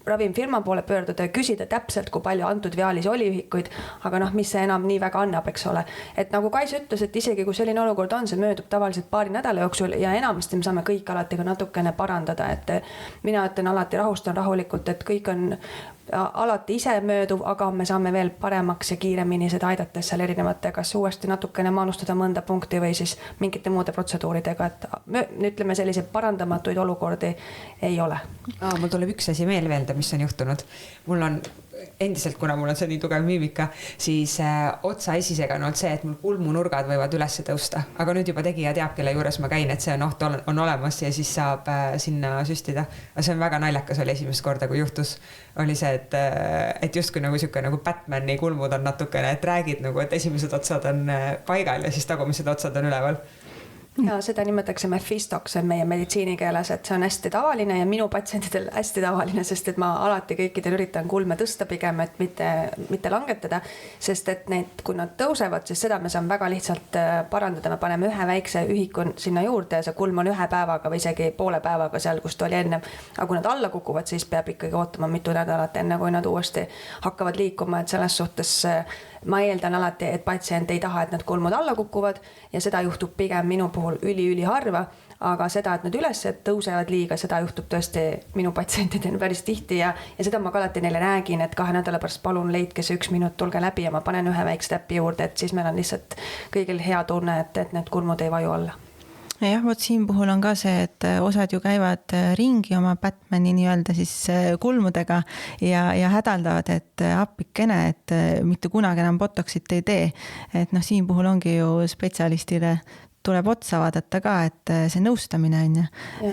ravimfirma poole pöörduda ja küsida täpselt, kui palju antud viaalis oli ühikuid, aga mis see enam nii väga annab, eks ole. Et nagu Kais ütles, et isegi kui selline olukord on, see möödub tavaliselt paari nädala jooksul ja enamasti me saame kõik alati ka natukene parandada, et mina ütlen alati rahustan rahulikult, et kõik on alati ise mööduv, aga me saame veel paremaks ja kiiremini seda aidates seal erinevate, kas uuesti natukene manustada mõnda punkti või siis mingite muude protseduuridega, et ütleme selliseid parandamatuid olukordi ei ole. Mul tuleb üks asi meelde, mis on juhtunud. Mul on endiselt, kuna mul on see nii tugev miimika, siis otsa esisega on olnud see, et mul kulmunurgad võivad üles tõusta, aga nüüd juba tegija teab, kelle juures ma käin, et see on oht on olemas ja siis saab sinna süstida. Aga see on väga naljakas oli esimest korda, kui juhtus, oli see, et justkui nagu siuke nagu Batmani kulmud on natukene, et räägid nagu, et esimesed otsad on paigal ja siis tagumised otsad on üleval. Ja seda nimetatakse Mephistoks meie meditsiinikeeles, et see on hästi tavaline ja minu patsientidel hästi tavaline, sest et ma alati kõikidel üritan kulme tõsta pigem, et mitte langetada, sest et need, kui nad tõusevad, siis seda me saame väga lihtsalt parandada, me paneme ühe väikse ühiku sinna juurde ja see kulm on 1 päevaga või isegi poole päevaga seal, kus ta oli enne, aga kui nad alla kukuvad, siis peab ikkagi ootama mitu nädalat enne, kui nad uuesti hakkavad liikuma, et selles suhtes ma eeldan alati, et patsient ei taha, et need kulmud alla kukuvad ja seda juhtub pigem minu puhul üli harva, aga seda, et nad üles tõusevad liiga, seda juhtub tõesti minu patsientidel päris tihti ja seda ma ka alati neile räägin, et 2 nädala pärast palun leidke see 1 minut, tulge läbi ja ma panen ühe väikse täppi juurde, et siis meil on lihtsalt kõigil hea tunne, et need kulmud ei vaju alla. jah, vot siin puhul on ka see, et osad ju käivad ringi oma Batmani nii-öelda siis kulmudega ja hädaldavad, et appikene, et mitte kunagi enam botoxit ei tee. Et noh, siin puhul ongi ju spetsialistile tuleb otsa vaadata ka, et see nõustamine on ja.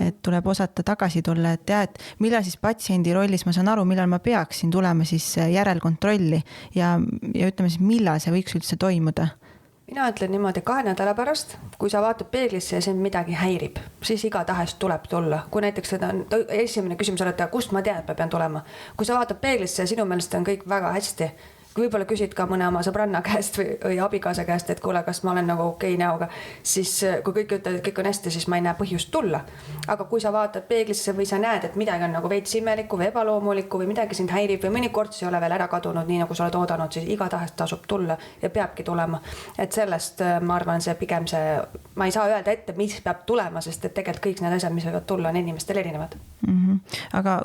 Et tuleb osata tagasi tulla, et jah, et millal siis patsiendi rollis ma saan aru, millal ma peaksin tulema siis järelkontrolli ja ütleme siis, millal see võiks üldse toimuda. Mina ütlen niimoodi 2 nädala pärast, kui sa vaatad peeglisse ja sind midagi häirib, siis igatahes tuleb tulla. Kui näiteks seda on esimene küsimus olete, kust ma tean, et ma pean tulema. Kui sa vaatad peeglisse ja sinu meelest on kõik väga hästi, kui võib-olla küsid ka mõne oma sõbranna käest või abikaasa käest, et kuule, kas ma olen nagu okei näoga, siis kui kõik ütlevad, et kõik on hästi, siis ma ei näe põhjust tulla. Aga kui sa vaatad peeglisse või sa näed, et midagi on nagu veits imelikku või ebaloomulikku või midagi sind häirib või mõni korts ei ole veel ära kadunud, nii nagu sa oled oodanud, siis igatahes tasub tulla ja peabki tulema. Et sellest ma arvan, see pigem see, ma ei saa öelda ette, mis peab tulema, sest et tegelikult kõik need asjad, mis võivad tulla, on inimestel erinevad. Aga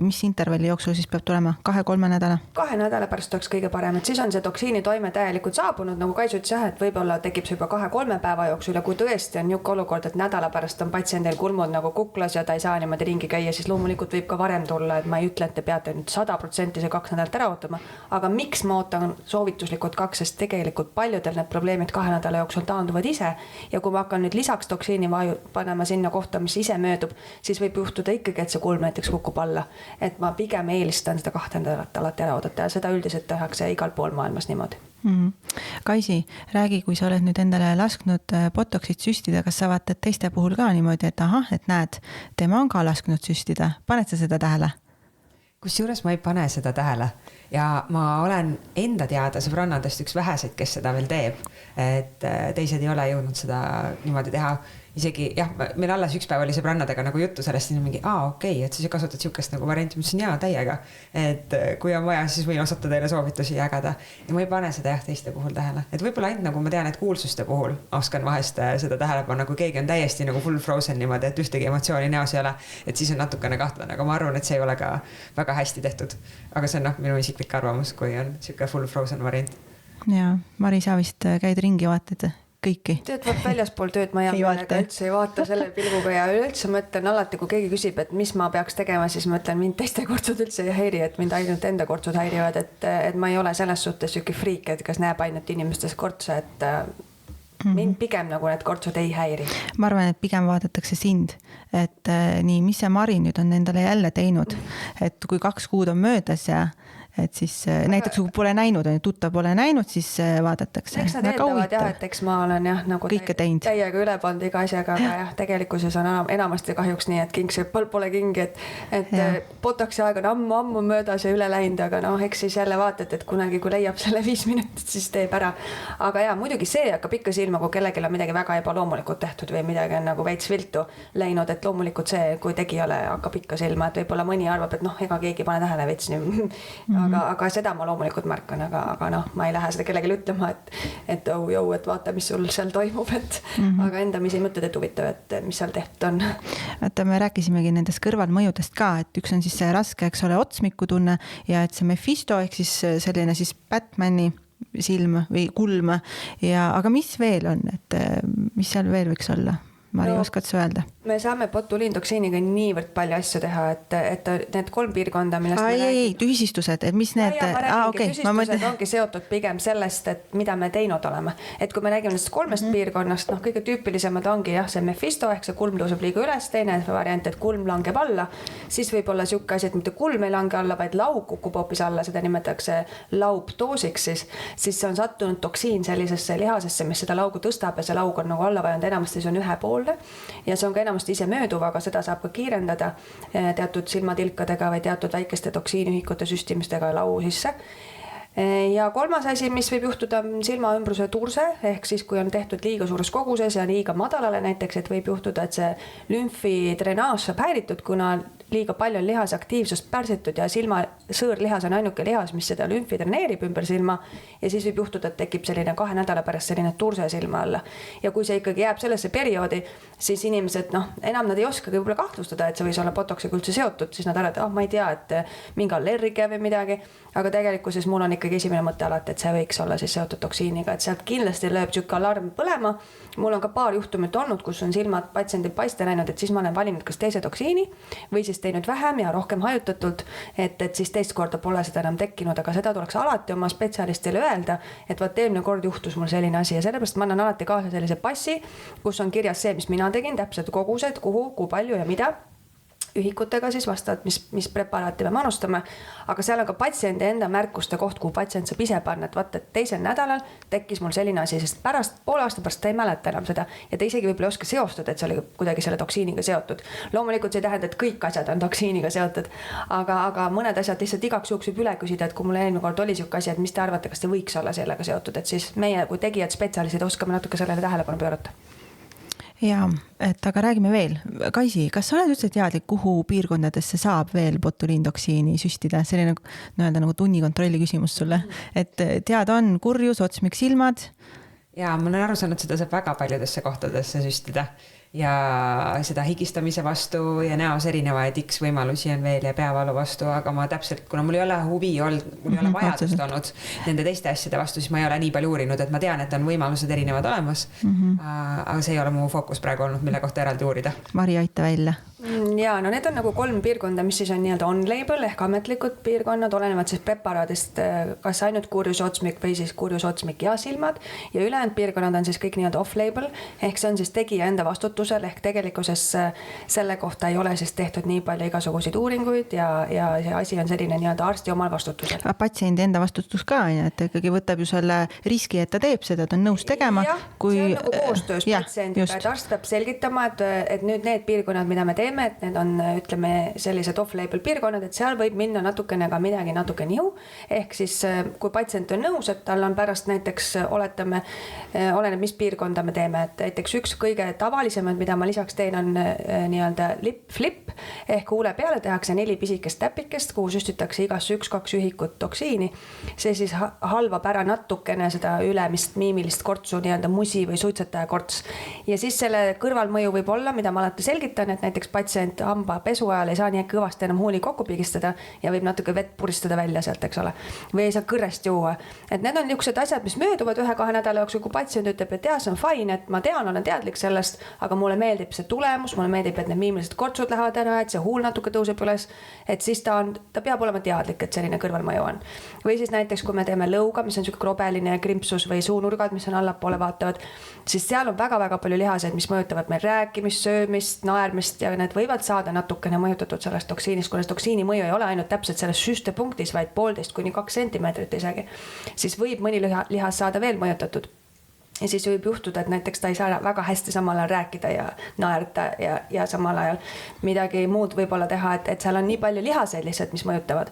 mis intervalli jooksul siis peab tulema? 2-3 nädala? 2 nädala pärast oleks kõige parem, et siis on see toksiini toime täielikult saabunud, nagu Kais ütles jah, et võib-olla tekib see juba 2-3 päeva jooksul ja kui tõesti on niuke olukord, et nädala pärast on patsiendil kulmud nagu kuklas ja ta ei saa niimoodi ringi käia, siis loomulikult võib ka varem tulla, et ma ei ütle, et te peate nüüd 100% see 2 nädalat ära ootama, aga miks ma ootan soovituslikult 2, sest tegelikult paljudel need probleemid 2 nädala jooksul taanduvad ise ja kui ma hakkan nüüd lisaks toksiini panema sinna kohta, mis ise möödub, siis võib juhtuda ikkagi, et see kulm näiteks kukub alla, et ma pigem eelistan seda 2 nädalat alati ära oodata ja seda üldiselt tehakse igal pool maailmas niimoodi. Kaisi, räägi, kui sa oled nüüd endale lasknud botoxit süstida, kas sa vaatad teiste puhul ka niimoodi, et ahah, et näed, tema on ka lasknud süstida. Paned sa seda tähele? Kusjuures ma ei pane seda tähele ja ma olen enda teada sõbrannadest üks väheseid, kes seda veel teeb, et teised ei ole jõudnud seda niimoodi teha. Isegi jah, meil alles üks päev oli sõbrannadega nagu juttu sellest, siis mingi, okei, et siis kasutad siukest nagu varianti, mis on jaa täiega, et kui on vaja, siis võin osata teile soovitusi jagada ja ma ei pane seda jah teiste puhul tähele, et võib-olla ainult nagu ma tean, et kuulsuste puhul oskan vahest seda tähele panna, kui keegi on täiesti nagu full frozen niimoodi, et ühtegi emotsiooni näos ei ole, et siis on natukene kahtlane, aga ma arvan, et see ei ole ka väga hästi tehtud, aga see on minu isiklik arvamus, kui on siuke full frozen variant. Ja Mari, sa vist käid ringi, vaatad kõiki. Tööd võtab väljaspool tööd, ma üldse ei vaata selle pilguga ja üldse mõtlen alati, kui keegi küsib, et mis ma peaks tegema, siis mõtlen, mind teiste kortsud üldse ei häiri, et mind ainult enda kortsud häirivad, et ma ei ole selles suhtes siuke friik, et kas näeb ainult inimestes kortse, et mind pigem nagu need kortsud ei häiri. Ma arvan, et pigem vaadatakse sind, et nii, mis see Mari nüüd on endale jälle teinud, et kui 2 kuud on möödas ja et siis näiteks kui pole näinud, tuttav pole näinud, siis vaadatakse. Eks nad eeldavad jah, et eks ma olen jah nagu täiega üle pannud iga asjaga, aga jah, tegelikkuses on enamasti kahjuks nii, et king seppal pole kingi, et botoxi aeg on ammu möödas ja üle läinud, aga noh, eks siis jälle vaatad, et kunagi kui leiab selle 5 minutit, siis teeb ära. Aga jah, muidugi see hakkab ikka silma, kui kellelgi on midagi väga ebaloomulikult tehtud või midagi on nagu veits viltu läinud, et loomulikult see, kui tegijale hakkab ikka silma, et võib-olla mõni arvab, et noh, ega keegi pane tähele veits nii. Aga seda ma loomulikult märkan, aga noh, ma ei lähe seda kellelegi ütlema, et et vaata, mis sul seal toimub, aga endamisi mõtled, et huvitav, et mis seal tehtud on. Vaata, me rääkisimegi nendest kõrvalmõjudest ka, et üks on siis see raske, eks ole, otsmiku tunne ja et see Mephisto, ehk siis selline siis Batmani silm või kulm aga mis veel on, et mis seal veel võiks olla? Mari, oskad sa öelda? Me saame botuliintoksiiniga niivõrd palju asju teha, et need 3 piirkonda, millest ei, tüsistused, et mis need... Tüsistused ongi seotud pigem sellest, et mida me teinud oleme. Et kui me räägime nendest 3 piirkonnast, kõige tüüpilisemad ongi jah, see Mephisto, ehk see kulm tõuseb liiga üles, teine variant, et kulm langeb alla, siis võib olla siuke asi, et mitte kulm ei lange alla, vaid laug kukub hoopis alla, seda nimetatakse laubtoosiks, siis see on sattunud toksiin sellisesse lihasesse, mis seda laugu tõstab ja see laug on nagu alla vajanud, enamasti see on ühepoolne ja see on ka enamasti ise mööduv, aga seda saab ka kiirendada teatud silmatilkadega või teatud väikeste toksiiniühikute süstimistega lau sisse. Ja 3. asi, mis võib juhtuda silmaümbruse turse, ehk siis kui on tehtud liiga suures koguses ja liiga madalale näiteks, et võib juhtuda, et see lümfi drenaaž saab häiritud, kuna liiga palju on lihasaktiivsust pärsitud ja silma sõõrlihas on ainuke lihas, mis seda lümfi dreneerib ümber silma ja siis võib juhtuda, et tekib selline 2 nädala pärast selline turse silma alla. Ja kui see ikkagi jääb sellesse perioodi, siis inimesed, enam nad ei oskagi võib-olla kahtlustada, et see võis olla botoksiga üldse seotud, siis nad arvavad, ma ei tea, et mingi allergia või midagi, aga tegelikkuses mul on ikkagi esimene mõte alati, et see võiks olla siis seotud toksiiniga, et sealt kindlasti lööb siuke alarm põlema. Mul on ka paar juhtumit olnud, kus on silmad patsiendil paiste läinud, et siis ma olen valinud kas teise toksiini või siis teinud vähem ja rohkem hajutatult, et siis teist korda pole seda enam tekkinud, aga seda tuleks alati oma spetsialistile öelda, et vaat eelmine kord juhtus mul selline asi ja sellepärast ma annan alati kaasa sellise passi, kus on kirjas see, mis mina tegin, täpselt kogused, kuhu, kui palju ja mida. Ühikutega siis vastavalt, mis preparaati me manustame, aga seal on ka patsiendi enda märkuste koht, kuhu patsient saab ise panna, et vaata, et teisel nädalal tekkis mul selline asi, sest poole aasta pärast ta ei mäleta enam seda ja ta isegi võib-olla ei oska seostada, et see oli kuidagi selle toksiiniga seotud. Loomulikult see ei tähenda, et kõik asjad on toksiiniga seotud, aga mõned asjad lihtsalt igaks juhuks võib üle küsida, et kui mul eelmine kord oli siuke asi, et mis te arvate, kas te võiks olla sellega seotud, et siis meie kui tegijad, spetsialistid oskame natuke sellele tähelepanu pöörata. Ja, et aga räägime veel. Kaisi, kas sa oled üldse teadlik, kuhu piirkondadesse saab veel botuliintoksiini süstida? Selline nagu tunnikontrolli küsimus sulle. Et teada on kurjus, otsmik, silmad? Ja ma olen aru saanud, seda saab väga paljudesse kohtadesse süstida. Ja seda higistamise vastu ja näos erinevaid X võimalusi on veel ja peavalu vastu, aga ma täpselt, kuna mul ei ole huvi olnud, mul ei ole vajadust olnud nende teiste asjade vastu, siis ma ei ole nii palju uurinud, et ma tean, et on võimalused erinevad olemas, aga see ei ole mu fookus praegu olnud, mille kohta eraldi uurida. Mari, aita välja. Ja, no need on nagu 3 piirkonda, mis siis on nii-öelda on-label ehk ametlikud piirkonnad, olenevad siis preparaadist kas ainult kurjusotsmik või siis kurjusotsmik ja silmad ja ülejäänud piirkonnad on siis kõik nii-öelda off-label ehk see on siis tegija enda vastutusel ehk tegelikkuses selle kohta ei ole siis tehtud nii palju igasuguseid uuringuid ja see asi on selline nii-öelda arsti omal vastutusel. Patsiendi enda vastutus ka, et ikkagi võtab ju selle riski, et ta teeb seda, et on nõus tegema. Ja, kui... see on nagu koostöös patsiendiga, et arst peab selgitama, et nüüd need piirkonnad, mida me teeme, et need on, ütleme, sellised off-label piirkonnad, et seal võib minna natukene ka midagi natuke nihu. Ehk siis, kui patsient on nõus, et tal on pärast näiteks, oleneb, mis piirkonda me teeme, et näiteks üks kõige tavalisemad, mida ma lisaks teen, on nii-öelda lip-flip, ehk huule peale tehakse 4 pisikest täpikest, kuhu süstitakse igasse 1-2 ühikut toksiini. See siis halvab ära natukene seda ülemist miimilist kortsu, nii-öelda musi või suitsetaja korts. Ja siis selle kõrvalmõju võib olla, mida ma alati selgitan, et näiteks patsient hamba pesu ajal ei saa nii kõvasti enam huuli kokku pigistada ja võib natuke vett puristada välja sealt, eks ole. Või ei saa kõrrest juua. Et need on niisugused asjad, mis mööduvad 1-2 nädala jooksul, kui patsient ütleb, et see on fine, et ma tean, olen teadlik sellest, aga mulle meeldib see tulemus, mulle meeldib, et need miimilised kortsud lähevad ära, et see huul natuke tõuseb üles, et siis ta peab olema teadlik, et selline kõrvalmõju on. Või siis näiteks, kui me teeme lõuga, mis on niisugune krobeline krimpsus või suunurgad, mis on allapoole vaatavad, siis seal on väga-väga palju lihaseid, mis mõjutavad meil rääkimist, söömist, naermist ja need võivad saada natukene mõjutatud sellest toksiinist, kuna toksiini mõju ei ole ainult täpselt selles süstepunktis, vaid 1,5–2 sentimeetrit isegi, siis võib mõni lihas saada veel mõjutatud. Ja siis võib juhtuda, et näiteks ta ei saa väga hästi samal ajal rääkida ja naerda ja samal ajal midagi muud võib-olla teha, et seal on nii palju lihaseid lihtsalt, mis mõjutavad.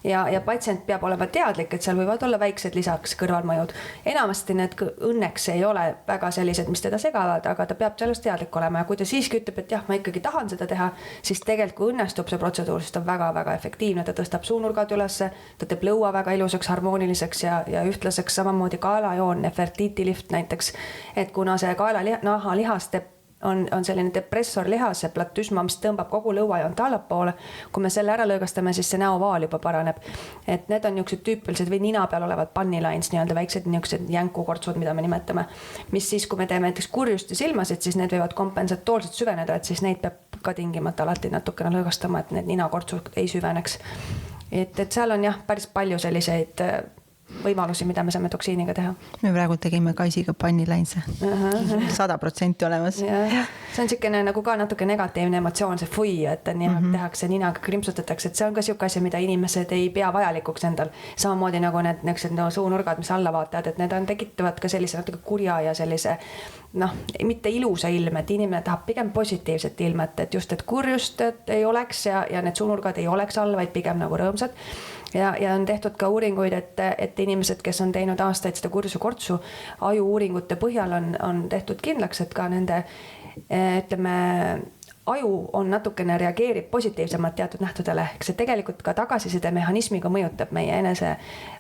Ja patsient peab olema teadlik, et seal võivad olla väiksed lisaks kõrvalmõjud. Enamasti need õnneks ei ole väga sellised, mis teda segavad, aga ta peab sellest teadlik olema. Ja kui ta siiski ütleb, et jah, ma ikkagi tahan seda teha, siis tegelikult kui õnnestub see protseduur, siis ta on väga-väga efektiivne. Ta tõstab suunurgad ülesse, ta teeb lõua väga ilusaks, harmooniliseks ja ühtlaseks, samamoodi kaelajoon, Nefertiti-lift näiteks. Et kuna see kaela lihas on selline depressorlihas, see platüsma, mis tõmbab kogu lõuajoont allapoole, kui me selle ära lõõgastame, siis see näovaal juba paraneb. Et need on niisugused tüüpilised või nina peal olevad pannilines, nii-öelda väiksed niisugused jänkukortsud, mida me nimetame, mis siis, kui me teeme näiteks kurjust ja silmasid, siis need võivad kompensatoorselt süveneda, et siis neid peab ka tingimata alati natukene lõõgastama, et need ninakortsud ei süveneks. Et seal on jah, päris palju selliseid võimalusi, mida me saame toksiiniga teha. Me praegu tegime Kaisiga pannilainse. 100% olemas. Ja. See on niisugune nagu ka natuke negatiivne emotsioon, see fui, et tehakse ninaga, krimpsutatakse, et see on ka niisugune asi, mida inimesed ei pea vajalikuks endal. Samamoodi nagu need suunurgad, mis alla vaatavad, et need tekitavad ka sellise natuke kurja ja sellise mitte ilusa ilme, et inimene tahab pigem positiivset ilmet, et just, et kurjust ei oleks ja need suunurgad ei oleks all, vaid pigem nagu rõõmsad. Ja on tehtud ka uuringuid, et inimesed, kes on teinud aastaid seda kurjuse kortsu, aju uuringute põhjal on tehtud kindlaks, et ka nende, ütleme, aju on natukene reageerib positiivsemalt teatud nähtudele, ehk see tegelikult ka tagasiside mehhanismiga mõjutab meie enese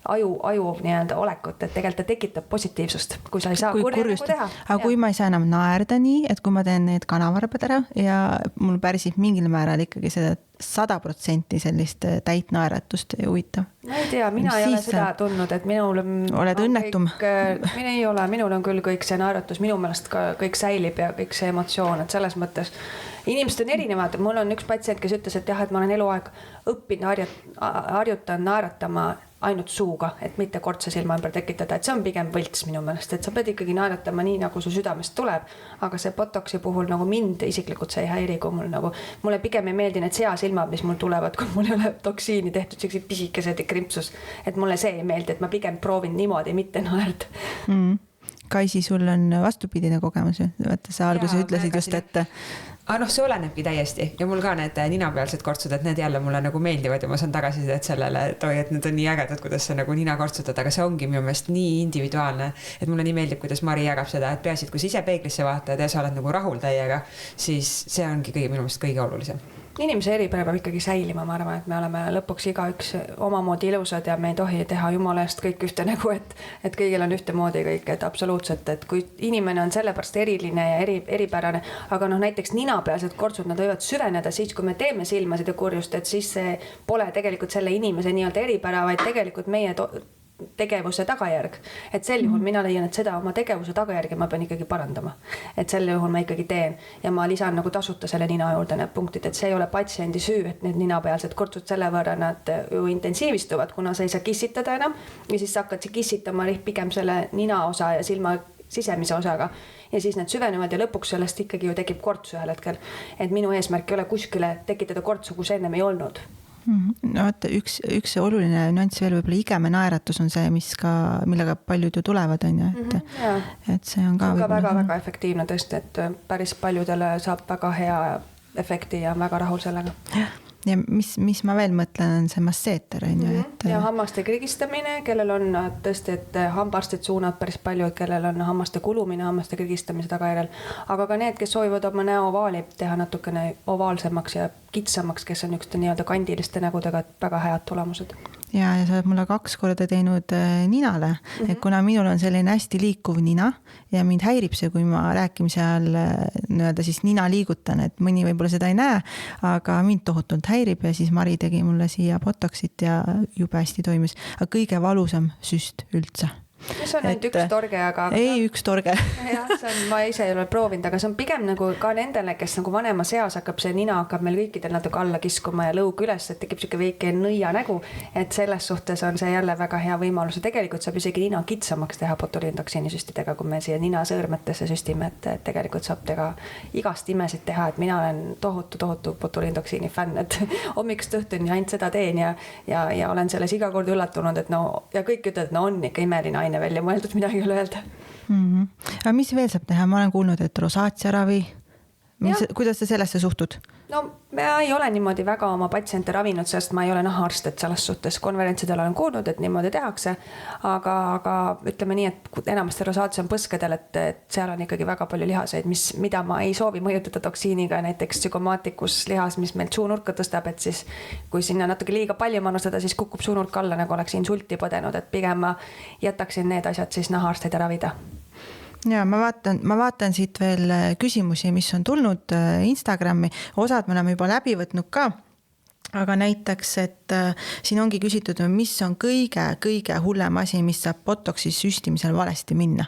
aju nii-öelda olekut, et tegelikult ta tekitab positiivsust, kui sa ei saa kurja nagu teha. Aga kui ma ei saa enam naerda nii, et kui ma teen need kanavarbad ära ja mul pärsib mingil määral ikkagi seda 100% sellist täit naeratust ja huvitav. Ma ei tea, mina ei ole seda tundnud, et minul oled õnnetum? Mina ei ole, minul on küll kõik see naeratus, minu meelest ka kõik säilib ja kõik see emotsioon, et selles mõttes inimesed on erinevad. Mul on üks patsient, kes ütles, et jah, et ma olen eluaeg õppinud, harjutan naeratama ainult suuga, et mitte kortse silma ümber tekitada, et see on pigem võlts minu meelest, et sa pead ikkagi naeratama nii, nagu su südamest tuleb, aga see botoksi puhul nagu mind isiklikult see ei häiri, kui mul nagu, mulle pigem ei meeldi need seasilmad, mis mul tulevad, kui mul ei ole toksiini tehtud, sellised pisikesed ja krimpsus, et mulle see ei meeldi, et ma pigem proovin niimoodi, mitte naerda. Kaisi, sul on vastupidine kogemus, vaata sa alguses ütlesid just, et see olenebki täiesti ja mul ka need ninapealsed kortsud, et need jälle mulle nagu meeldivad ja ma saan tagasisidet sellele, et need on nii ägedad, kuidas sa nagu nina kortsutad, aga see ongi minu meelest nii individuaalne, et mulle nii meeldib, kuidas Mari jagab seda, et peaasi, et kui sa ise peeglisse vaatad ja sa oled nagu rahul täiega, siis see ongi minu meelest kõige olulisem. Inimese eripära peab ikkagi säilima, ma arvan, et me oleme lõpuks igaüks omamoodi ilusad ja me ei tohi teha jumala eest kõik ühte nägu, et kõigil on ühtemoodi kõik, et absoluutselt, et kui inimene on sellepärast eriline ja eripärane, aga näiteks ninapealsed kortsud, nad võivad süveneda siis, kui me teeme silmasid ja kurjust, et siis see pole tegelikult selle inimese nii-öelda eripära, vaid tegelikult meie tegevuse tagajärg, et sel juhul mina leian, et seda oma tegevuse tagajärgi ma pean ikkagi parandama, et sel juhul ma ikkagi teen ja ma lisan nagu tasuta selle nina juurde need punktid, et see ei ole patsiendi süü, et need ninapealsed kortsud selle võrra nad ju intensiivistuvad, kuna sa ei saa kissitada enam ja siis sa hakkad kissitama pigem selle nina osa ja silma sisemise osaga ja siis need süvenevad ja lõpuks sellest ikkagi ju tekib korts ühel hetkel, et minu eesmärk ei ole kuskile tekitada kortsu, kus ennem ei olnud. No vaata, üks oluline nüanss veel võib-olla igeme naeratus on see, millega paljud ju tulevad, on ju, et see on ka väga efektiivne tõesti, et päris paljudele saab väga hea efekti ja väga rahul sellega. Ja mis ma veel mõtlen, on see masseeter, on ju, et ja hammaste krigistamine, kellel on tõesti, et hambaarstid suunad päris palju, kellel on hammaste kulumine, hammaste krigistamise tagajärjel, aga ka need, kes soovivad oma näo ovaali teha natukene ovaalsemaks ja kitsamaks, kes on ükste nii-öelda kandiliste nägudega, et väga head tulemused. Ja sa oled mulle 2 korda teinud ninale, et kuna minul on selline hästi liikuv nina ja mind häirib see, kui ma rääkimise all nii-öelda siis nina liigutan, et mõni võib-olla seda ei näe, aga mind tohutult häirib ja siis Mari tegi mulle siia botoksit ja jube hästi toimis. Aga kõige valusam süst üldse. See on ainult üks torge, aga ei, üks torge. Jah, ma ise ei ole proovinud, aga see on pigem nagu ka nendele, kes nagu vanema seas hakkab see nina hakkab meil kõikidel natuke alla kiskuma ja lõug üles, et tekib siuke väike nõia nägu, et selles suhtes on see jälle väga hea võimalus ja tegelikult saab isegi nina kitsamaks teha botuliintoksiini süstidega, kui me siia nina sõõrmetesse süstime, et tegelikult saab teha igast imesid teha, et mina olen tohutu botuliintoksiini fänn, et hommikust õhtuni ainult seda teen ja olen selles iga kord üllatunud, et ja kõik ütlevad, et on ikka imeline välja mõeldud, midagi ei ole öelda. Aga mis veel saab teha? Ma olen kuulnud, et rosaatsiaravi. Kuidas sa sellesse suhtud? No ma ei ole niimoodi väga oma patsiente ravinud, sest ma ei ole nahaarst, et selles suhtes konverentsidel olen kuulnud, et niimoodi tehakse, aga ütleme nii, et enamasti rosaatsia on põskedel, et seal on ikkagi väga palju lihaseid, mida ma ei soovi mõjutada toksiiniga, näiteks sügomaatikus lihas, mis meil suunurka tõstab, et siis kui sinna natuke liiga palju manustada, siis kukub suunurk alla, nagu oleks insulti põdenud, et pigem ma jätaksin need asjad siis nahaarsteid ravida. Ja ma vaatan siit veel küsimusi, mis on tulnud Instagrami. Osad me oleme juba läbi võtnud ka, aga näiteks, et siin ongi küsitud, mis on kõige hullem asi, mis saab botoksi süstimisel valesti minna?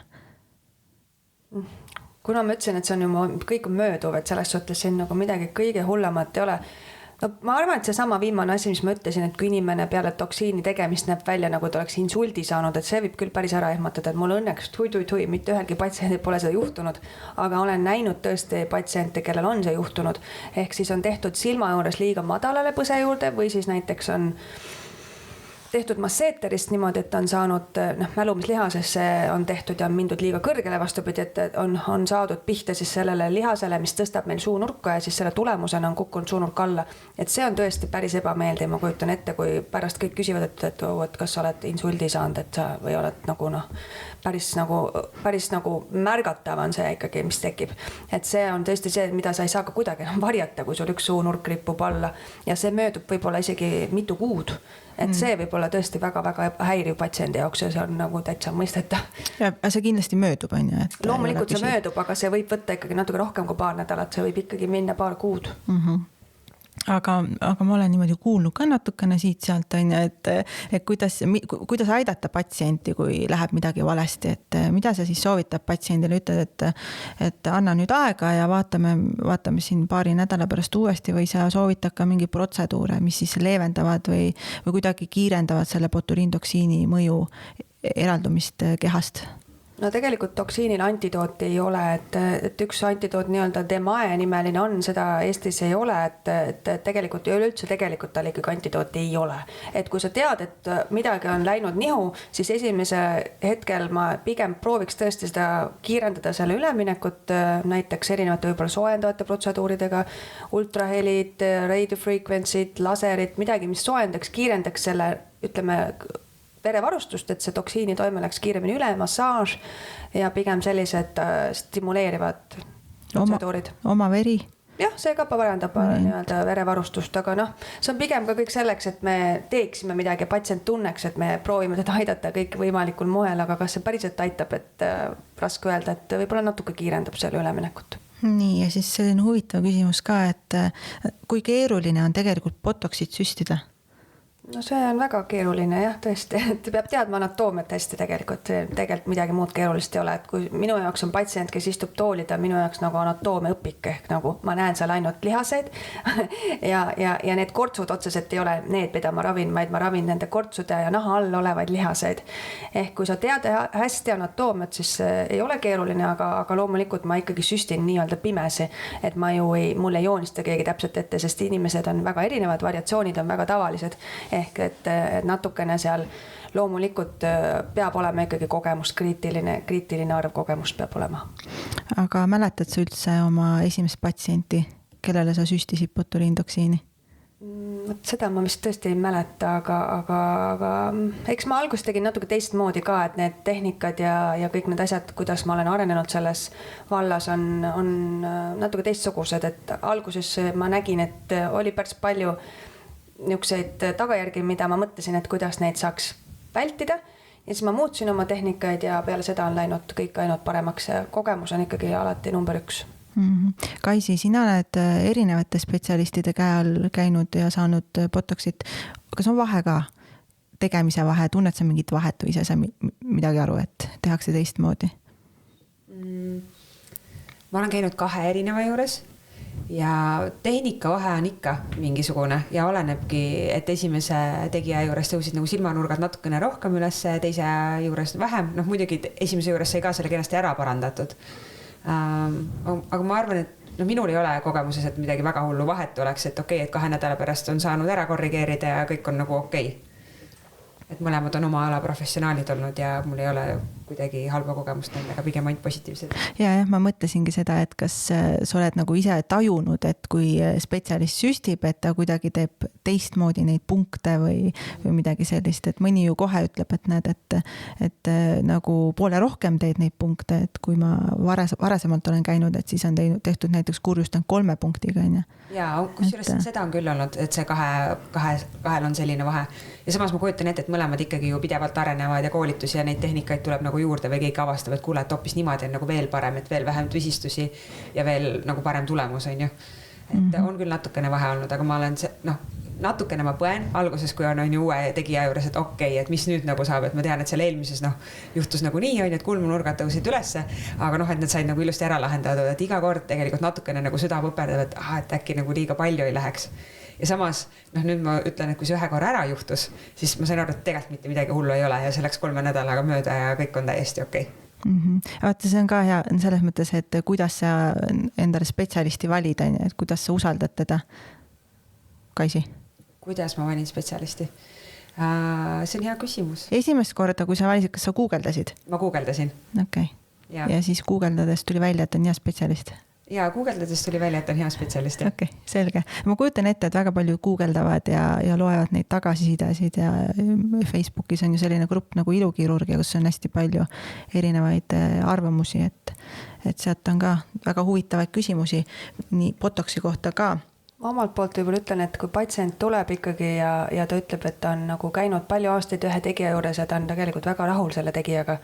Kuna ma ütlesin, et see on ju kõik mööduv, et selles suhtes siin nagu midagi kõige hullemat ei ole. No, ma arvan, et see sama viimane asi, mis ma ütlesin, et kui inimene peale toksiini tegemist näeb välja, nagu ta oleks insuldi saanud, et see võib küll päris ära ehmatada, et mul õnneks hui, mitte ühelgi patsiendil pole seda juhtunud, aga olen näinud tõesti patsiente, kellel on see juhtunud, ehk siis on tehtud silma juures liiga madalale põse juurde või siis näiteks on tehtud masseeterist niimoodi, et on saanud mälumislihasesse on tehtud ja on mindud liiga kõrgele, vastupidi, et on saadud pihta siis sellele lihasele, mis tõstab meil suunurka ja siis selle tulemusena on kukkunud suunurk alla. Et see on tõesti päris ebameeldiv, ma kujutan ette, kui pärast kõik küsivad, et kas sa oled insuldi saanud, et sa või oled nagu päris nagu märgatav on see ikkagi, mis tekib. Et see on tõesti see, mida sa ei saa ka kuidagi varjata, kui sul üks suunurk ripub alla ja see möödub võib-olla isegi mitu kuud. Et see võib olla tõesti väga-väga häiriv patsiendi jaoks ja see on nagu täitsa mõisteta. Ja see kindlasti möödub, on ju? Loomulikult see möödub, aga see võib võtta ikkagi natuke rohkem kui paar nädalat, see võib ikkagi minna paar kuud. Aga ma olen niimoodi kuulnud ka natukene siit-sealt, on ju, et kuidas aidata patsienti, kui läheb midagi valesti, et mida sa siis soovitab patsiendile, ütled, et anna nüüd aega ja vaatame siin paari nädala pärast uuesti või sa soovitad ka mingi protseduure, mis siis leevendavad või kuidagi kiirendavad selle botuliintoksiini mõju eraldumist kehast? No tegelikult toksiinil antidooti ei ole, et üks antidoot nii-öelda Demae nimeline on, seda Eestis ei ole, et tegelikult üleüldse tegelikult tal ikkagi antidooti ei ole. Et kui sa tead, et midagi on läinud nihu, siis esimese hetkel ma pigem prooviks tõesti seda kiirendada selle üleminekut, näiteks erinevate võib-olla soojendavate protseduuridega, ultrahelid, radiofrequency'd, laserid, midagi, mis soojendaks, kiirendaks selle, ütleme, verevarustust, et see toksiini toime läks kiiremini üle, massaaž ja pigem sellised stimuleerivad protseduurid. Oma veri? Jah, see ka parandab nii-öelda verevarustust, aga see on pigem ka kõik selleks, et me teeksime midagi, patsient tunneks, et me proovime teda aidata kõik võimalikul moel, aga kas see päriselt aitab, et raske öelda, et võib-olla natuke kiirendab selle üleminekut. Nii, ja siis selline huvitav küsimus ka, et kui keeruline on tegelikult botoxit süstida? No see on väga keeruline jah, tõesti, et peab teadma anatoomiat hästi tegelikult midagi muud keerulist ei ole, et kui minu jaoks on patsient, kes istub toolida, minu jaoks nagu anatoomia õpik ehk nagu ma näen seal ainult lihaseid ja need kortsud otseselt ei ole need, mida ma ravin, vaid ma ravin nende kortsude ja naha all olevaid lihaseid. Ehk kui sa tead hästi anatoomiat, siis ei ole keeruline, aga loomulikult ma ikkagi süstin nii-öelda pimesi, et mul ei joonista keegi täpselt ette, sest inimesed on väga erinevad, variatsioonid on väga tavalised. Ehk et natukene seal loomulikult peab olema ikkagi kogemus, kriitiline arv kogemus peab olema. Aga mäletad sa üldse oma esimest patsienti, kellele sa süstisid botuliintoksiini? Seda ma vist tõesti ei mäleta, aga eks ma alguses tegin natuke teistmoodi ka, et need tehnikad ja kõik need asjad, kuidas ma olen arenenud selles vallas on natuke teistsugused, et alguses ma nägin, et oli päris palju niisuguseid tagajärgi, mida ma mõtlesin, et kuidas neid saaks vältida ja siis ma muutsin oma tehnikaid ja peale seda on läinud kõik ainult paremaks ja kogemus on ikkagi alati number 1. Kaisi, sina oled erinevate spetsialistide käe all käinud ja saanud botoxit. Kas on vahe ka? Tegemise vahe? Tunned sa mingit vahet või ise sa midagi aru, et tehakse teistmoodi? Ma olen käinud 2 erineva juures ja tehnika vahe on ikka mingisugune ja olenebki, et esimese tegija juures tõusid nagu silmanurgad natukene rohkem üles, teise juures vähem. Muidugi esimese juures sai ka selle kenasti ära parandatud. Aga ma arvan, et minul ei ole kogemuses, et midagi väga hullu vahet oleks, et okei, et 2 nädala pärast on saanud ära korrigeerida ja kõik on nagu okei. Et mõlemad on oma ala professionaalid olnud ja mul ei ole kuidagi halba kogemust nendega, pigem ainult positiivsed. Ja, ma mõtlesingi seda, et kas sa oled nagu ise tajunud, et kui spetsialist süstib, et ta kuidagi teeb teistmoodi neid punkte või midagi sellist, et mõni ju kohe ütleb, et näed, et nagu poole rohkem teed neid punkte, et kui ma varasemalt olen käinud, et siis on tehtud näiteks kurjustanud 3 punktiga. Ja kusjuures seda on küll olnud, et see kahel on selline vahe. Ja samas ma kujutan ette, et mõlemad ikkagi ju pidevalt arenevad ja koolitusi ja neid tehnikaid tuleb nagu juurde või keegi avastab, et kuule, et hoopis niimoodi on nagu veel parem, et veel vähem tüsistusi ja veel nagu parem tulemus on ju. Et on küll natukene vahe olnud, aga ma olen natukene ma põen alguses, kui on ju uue tegija juures, et okei, et mis nüüd nagu saab, et ma tean, et seal eelmises juhtus nagu nii, et kulmunurgad tõusid ülesse, aga et need said nagu ilusti ära lahendatud, et iga kord tegelikult natukene nagu süda põperdab, et äkki nagu liiga palju ei läheks. Ja samas, nüüd ma ütlen, et kui see 1 korra ära juhtus, siis ma sain aru, et tegelikult mitte midagi hullu ei ole ja see läks 3 nädalaga mööda ja kõik on täiesti okei. Vaata, see on ka hea selles mõttes, et kuidas sa endale spetsialisti valid, et kuidas sa usaldad teda, Kaisi? Kuidas ma valin spetsialisti? See on hea küsimus. Esimest korda, kui sa valisid, kas sa guugeldasid? Ma guugeldasin. Okei. Ja siis guugeldades tuli välja, et on hea spetsialist. Ja guugeldades tuli välja, et on hea spetsialist. Okei, selge. Ma kujutan ette, et väga palju guugeldavad ja loevad neid tagasisidasid ja Facebookis on ju selline grupp nagu ilukirurgia, kus on hästi palju erinevaid arvamusi, et sealt on ka väga huvitavaid küsimusi nii botoksi kohta ka. Ma omalt poolt võib-olla ütlen, et kui patsient tuleb ikkagi ja ta ütleb, et ta on nagu käinud palju aastaid ühe tegija juures ja ta on tegelikult väga rahul selle tegijaga,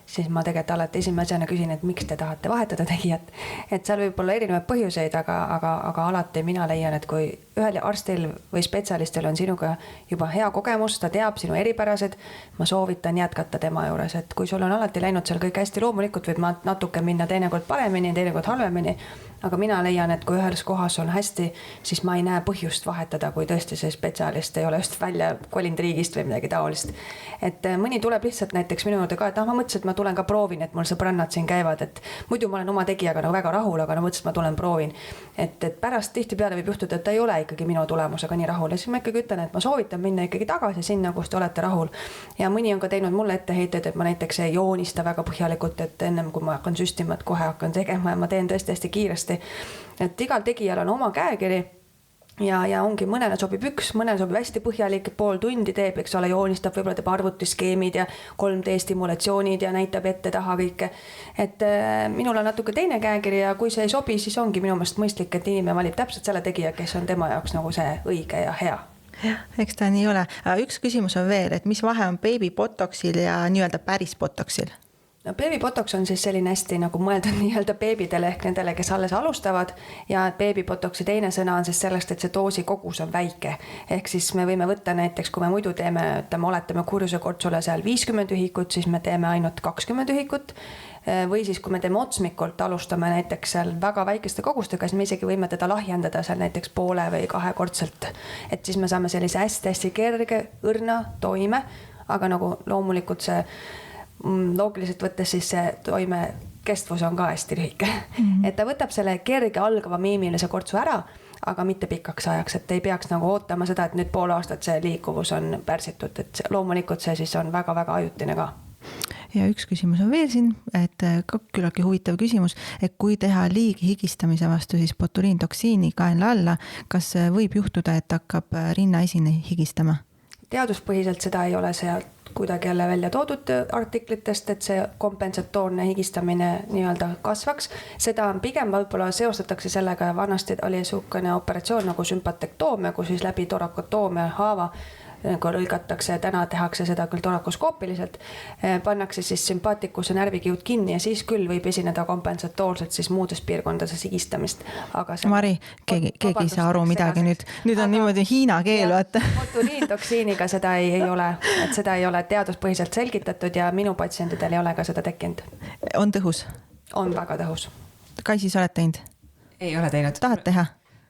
siis ma tegelikult alati esimese asjana küsin, et miks te tahate vahetada tegijat. Et seal võib olla erinevaid põhjuseid, aga alati mina leian, et kui ühel arstil või spetsialistil on sinuga juba hea kogemus, ta teab sinu eripärased, ma soovitan jätkata tema juures, et kui sul on alati läinud seal kõik hästi loomulikult, võib natuke minna teinekord paremini, teinekord halvemini, aga mina leian, et kui ühes kohas on hästi, siis ma ei näe põhjust vahetada, kui tõesti see spetsialist ei ole just välja kolinud riigist või midagi taolist. Et mõni tuleb lihtsalt näiteks minu juurde ka, et ma mõtlesin, et ma tulen ka proovin, et mul sõbrannad siin käivad, et muidu ma olen oma tegijaga nagu väga rahul, aga mõtlesin, et ma tulen proovin. Et pärast tihtipeale võib juhtuda, et ta ei ole ikkagi minu tulemusega nii rahul ja siis ma ikkagi ütlen, et ma soovitan minna ikkagi tagasi sinna, kus te olete rahul. Ja mõni on ka teinud mulle etteheited, et ma näiteks ei joonista väga põhjalikult, et ennem kui ma hakkan süstima, et kohe hakkan tegema ja ma teen tõesti hästi kiiresti. Et igal tegijal on oma käekiri ja ongi mõnele sobib üks, mõnele sobib hästi põhjalik, pool tundi teeb, eks ole, joonistab, võib-olla teeb arvutiskeemid ja 3D stimulatsioonid ja näitab ette taha kõike. Et minul on natuke teine käekiri ja kui see ei sobi, siis ongi minu meelest mõistlik, et inimene valib täpselt selle tegija, kes on tema jaoks nagu see õige ja hea. Jah, eks ta nii ole. Üks küsimus on veel, et mis vahe on baby botoxil ja nii-öelda päris botoxil? No baby botox on siis selline hästi nagu mõeldud nii-öelda beebidele ehk nendele, kes alles alustavad ja baby botoxi teine sõna on siis sellest, et see doosi kogus on väike. Ehk siis me võime võtta näiteks, kui me muidu teeme, oletame kurjusekortsule seal 50 ühikut, siis me teeme ainult 20 ühikut. Või siis, kui me teeme otsmikult, alustame näiteks seal väga väikeste kogustega, siis me isegi võime teda lahjendada seal näiteks poole või kahekordselt. Et siis me saame sellise hästi-hästi kerge, õrna toime, aga nagu loomulikult see loogiliselt võttes siis see toime kestvus on ka hästi lühike. Et ta võtab selle kerge algava miimilise kortsu ära, aga mitte pikaks ajaks, et ei peaks nagu ootama seda, et nüüd pool aastat see liikuvus on pärsitud, et loomulikult see siis on väga-väga ajutine ka. Ja üks küsimus on veel siin, et küllaltki huvitav küsimus, et kui teha liigi higistamise vastu siis botuliintoksiini kaenla alla, kas võib juhtuda, et hakkab rinnaesine higistama? Teaduspõhiselt seda ei ole sealt kuidagi jälle välja toodud artiklitest, et see kompensatoorne higistamine nii-öelda kasvaks. Seda on pigem võib-olla seostatakse sellega ja vanasti oli suukene operatsioon nagu sümpatektoomia, kus siis läbi torakotoomia haava nagu lõigatakse ja täna tehakse seda küll torakoskoopiliselt, pannakse siis sümpaatikusse närvikiud kinni ja siis küll võib esineda kompensatoorselt siis muudes piirkondades higistamist. Mari, keegi ei saa aru midagi nüüd on niimoodi hiina keel, vaata. Botuliintoksiiniga seda ei ole, et seda ei ole teaduspõhiselt selgitatud ja minu patsientidel ei ole ka seda tekkinud. On tõhus? On väga tõhus. Kaisi, sa oled teinud? Ei ole teinud. Tahad teha?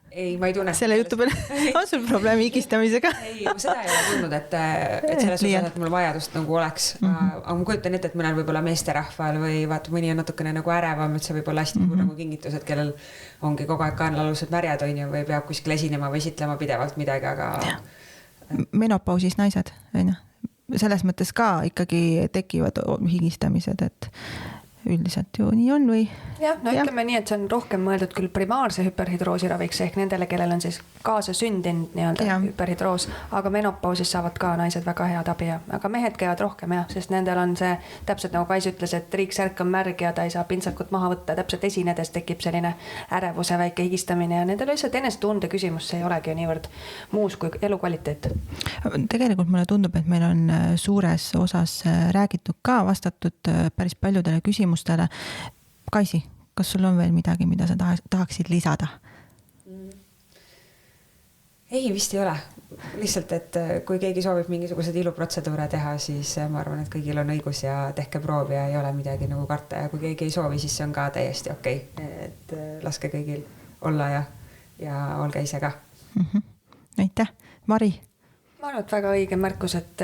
Ei, ma ei tunne. Selle jutu peale on sul probleemi higistamisega? Ei, seda ei ole tundnud, et selles suhtes, et mul vajadust nagu oleks. Aga ma kujutan ette, et mõnel võib-olla meesterahval või vaata, mõni on natukene nagu ärevam, et see võib olla hästi nagu kingitused, kellel ongi kogu aeg kaenlalused märjad on ju, või peab kuskil esinema või esitlema pidevalt midagi, aga... Menopausis naised, selles mõttes ka ikkagi tekivad higistamised, et üldiselt ju nii on või? Jah, no ütleme nii, et see on rohkem mõeldud küll primaarse hüperhidroosi raviks ehk nendele, kellel on siis kaasa sündinud nii-öelda hüperhidroos, aga menopausis saavad ka naised väga head abi, aga mehed käivad rohkem sest nendel on see täpselt nagu Kais ütles, et riiksärk on märg ja ta ei saa pintsakut maha võtta, täpselt esinedes tekib selline ärevuse väike higistamine ja nendel lihtsalt enesetunde küsimus, see ei olegi niivõrd muus kui elukvaliteet. Tegelikult mulle tundub, et meil on suures osas räägitud ka, vastatud päris paljudele küsimustele. Kaisi, kas sul on veel midagi, mida sa tahaksid lisada? Ei, vist ei ole. Lihtsalt, et kui keegi soovib mingisugused iluprotseduure teha, siis ma arvan, et kõigil on õigus ja tehke proov ja ei ole midagi nagu karta ja kui keegi ei soovi, siis see on ka täiesti okei. Et laske kõigil olla ja olge ise ka. Aitäh. Mari? Ma arvan, et väga õige märkus, et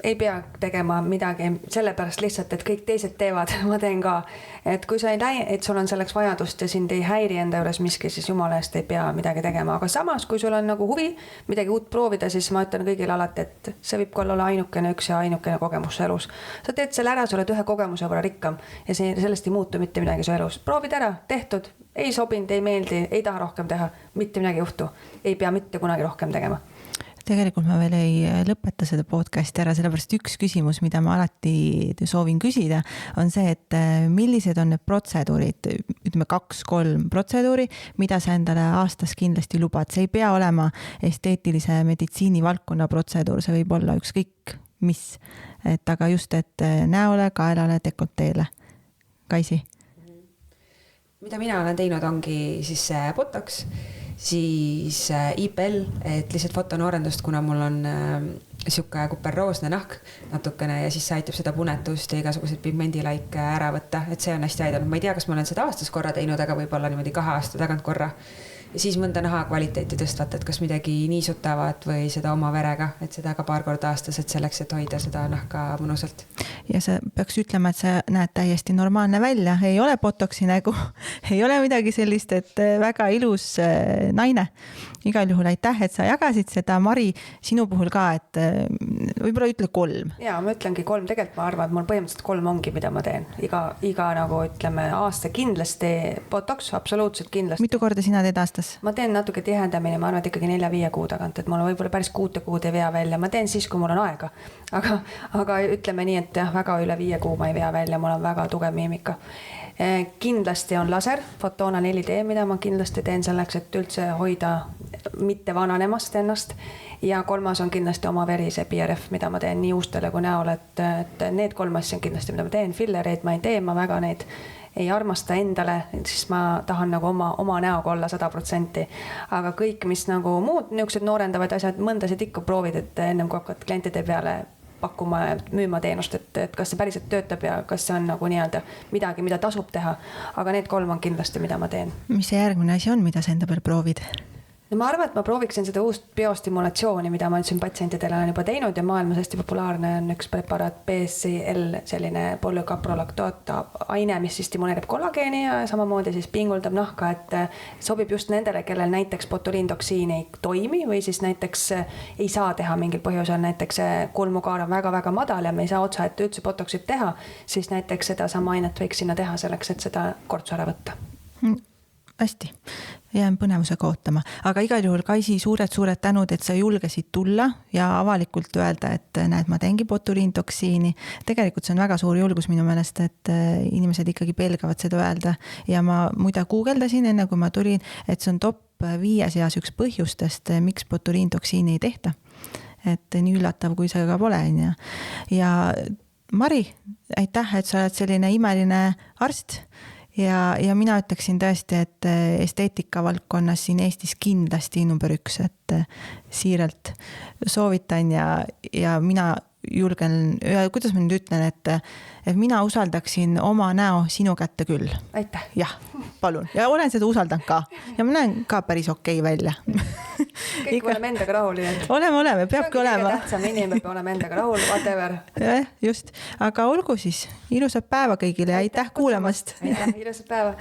ei pea tegema midagi sellepärast lihtsalt, et kõik teised teevad, ma teen ka. Et kui sa ei näe, et sul on selleks vajadust ja sind ei häiri enda juures miski, siis jumala eest ei pea midagi tegema. Aga samas, kui sul on nagu huvi midagi uut proovida, siis ma ütlen kõigile alati, et see võib olla ainukene üks ja ainukene kogemus elus. Sa teed selle ära, sa oled ühe kogemuse võrra rikkam ja sellest ei muutu mitte midagi su elus. Proovid ära, tehtud, ei sobinud, ei meeldi, ei taha rohkem teha, mitte midagi juhtu. Ei pea mitte kunagi rohkem tegema. Tegelikult ma veel ei lõpeta seda podcasti ära, sellepärast üks küsimus, mida ma alati soovin küsida, on see, et millised on need protseduurid, ütleme 2-3 protseduuri, mida sa endale aastas kindlasti lubad. See ei pea olema esteetilise meditsiini valdkonna protseduur, see võib olla ükskõik mis, aga just, et näole, kaelale, dekolteele. Kaisi? Mida mina olen teinud, ongi siis Botox, siis IPL, et lihtsalt fotonoorendust, kuna mul on siuke kuperroosne nahk natukene ja siis see aitab seda punetust ja igasuguseid pigmendilaike ära võtta, et see on hästi aidanud. Ma ei tea, kas ma olen seda aastas korra teinud, aga võib-olla niimoodi 2 aasta tagant korra. Ja siis mõnda naha kvaliteeti tõstvat, et kas midagi niisutavad või seda oma verega, et seda ka 2 korda aastas, et selleks, et hoida seda nahka mõnusalt. Ja sa peaks ütlema, et sa näed täiesti normaalne välja, ei ole botoksi nägu, ei ole midagi sellist, et väga ilus naine. Igal juhul aitäh, et sa jagasid seda. Mari, sinu puhul ka, et võib-olla ütle 3. Jaa, ma ütlengi 3, tegelikult ma arvan, et mul põhimõtteliselt 3 ongi, mida ma teen. Iga nagu ütleme aasta kindlasti botox, absoluutselt kindlasti. Mitu korda sina teed aastas? Ma teen natuke tihedamini, ma arvan, et ikkagi 4-5 kuu tagant, et mul on võib-olla päris 6 kuud ei vea välja. Ma teen siis, kui mul on aega. Aga ütleme nii, et jah, väga üle 5 kuu ma ei vea välja, mul on väga tugev miimika. Kindlasti on laser, Fotona 4D, mida ma kindlasti teen selleks, et üldse hoida mitte vananemast ennast. Ja 3. on kindlasti oma veri, see PRF, mida ma teen nii ustele kui näol, et need 3 asja on kindlasti, mida ma teen. Fillereid ma ei tee, ma väga neid ei armasta endale, siis ma tahan nagu oma näoga olla 100%. Aga kõik, mis nagu muud niisugused noorendavad asjad, mõndasid ikka proovid, et ennem kui hakkad klientide peale pakkuma ja müüma teenust, et kas see päriselt töötab ja kas see on nagu nii-öelda midagi, mida tasub teha. Aga need 3 on kindlasti, mida ma teen. Mis see järgmine asi on, mida sa enda peal proovid? No ma arvan, et ma prooviksin seda uust biostimulatsiooni, mida ma ütlesin patsientidele olen juba teinud ja maailmas hästi populaarne on üks preparaat BSCL, selline polükaprolaktoot aine, mis siis stimuleerib kollageeni ja samamoodi siis pinguldab nahka, et sobib just nendele, kellel näiteks botuliintoksiin ei toimi või siis näiteks ei saa teha mingil põhjusel, näiteks kulmukaar on väga-väga madal ja me ei saa otsa, et üldse botoxit teha, siis näiteks seda sama ainet võiks sinna teha selleks, et seda kortsu ära võtta. Hästi, jään põnevusega ootama, aga igal juhul Kaisi suured tänud, et sa julgesid tulla ja avalikult öelda, et näed, ma teengi botuliintoksiini. Tegelikult see on väga suur julgus minu meelest, et inimesed ikkagi pelgavad seda öelda ja ma muide guugeldasin enne, kui ma tulin, et see on top 5 seas üks põhjustest, miks botuliintoksiini ei tehta. Et nii üllatav, kui see ka pole. Ja Mari, aitäh, et sa oled selline imeline arst. Ja mina ütleksin tõesti, et esteetika valdkonnas siin Eestis kindlasti number 1, et siiralt soovitan ja mina julgen, kuidas ma nüüd ütlen, et mina usaldaksin oma näo sinu kätte küll. Aitäh. Jah, palun. Ja olen seda usaldanud ka. Ja ma näen ka päris okei välja. Kõik oleme endaga rahul. Oleme, peabki olema. Kõige tähtsam inimene peab olema endaga rahul, whatever. Just, aga olgu siis. Ilusat päeva kõigile ja aitäh kuulamast. Aitäh, ilusat päeva.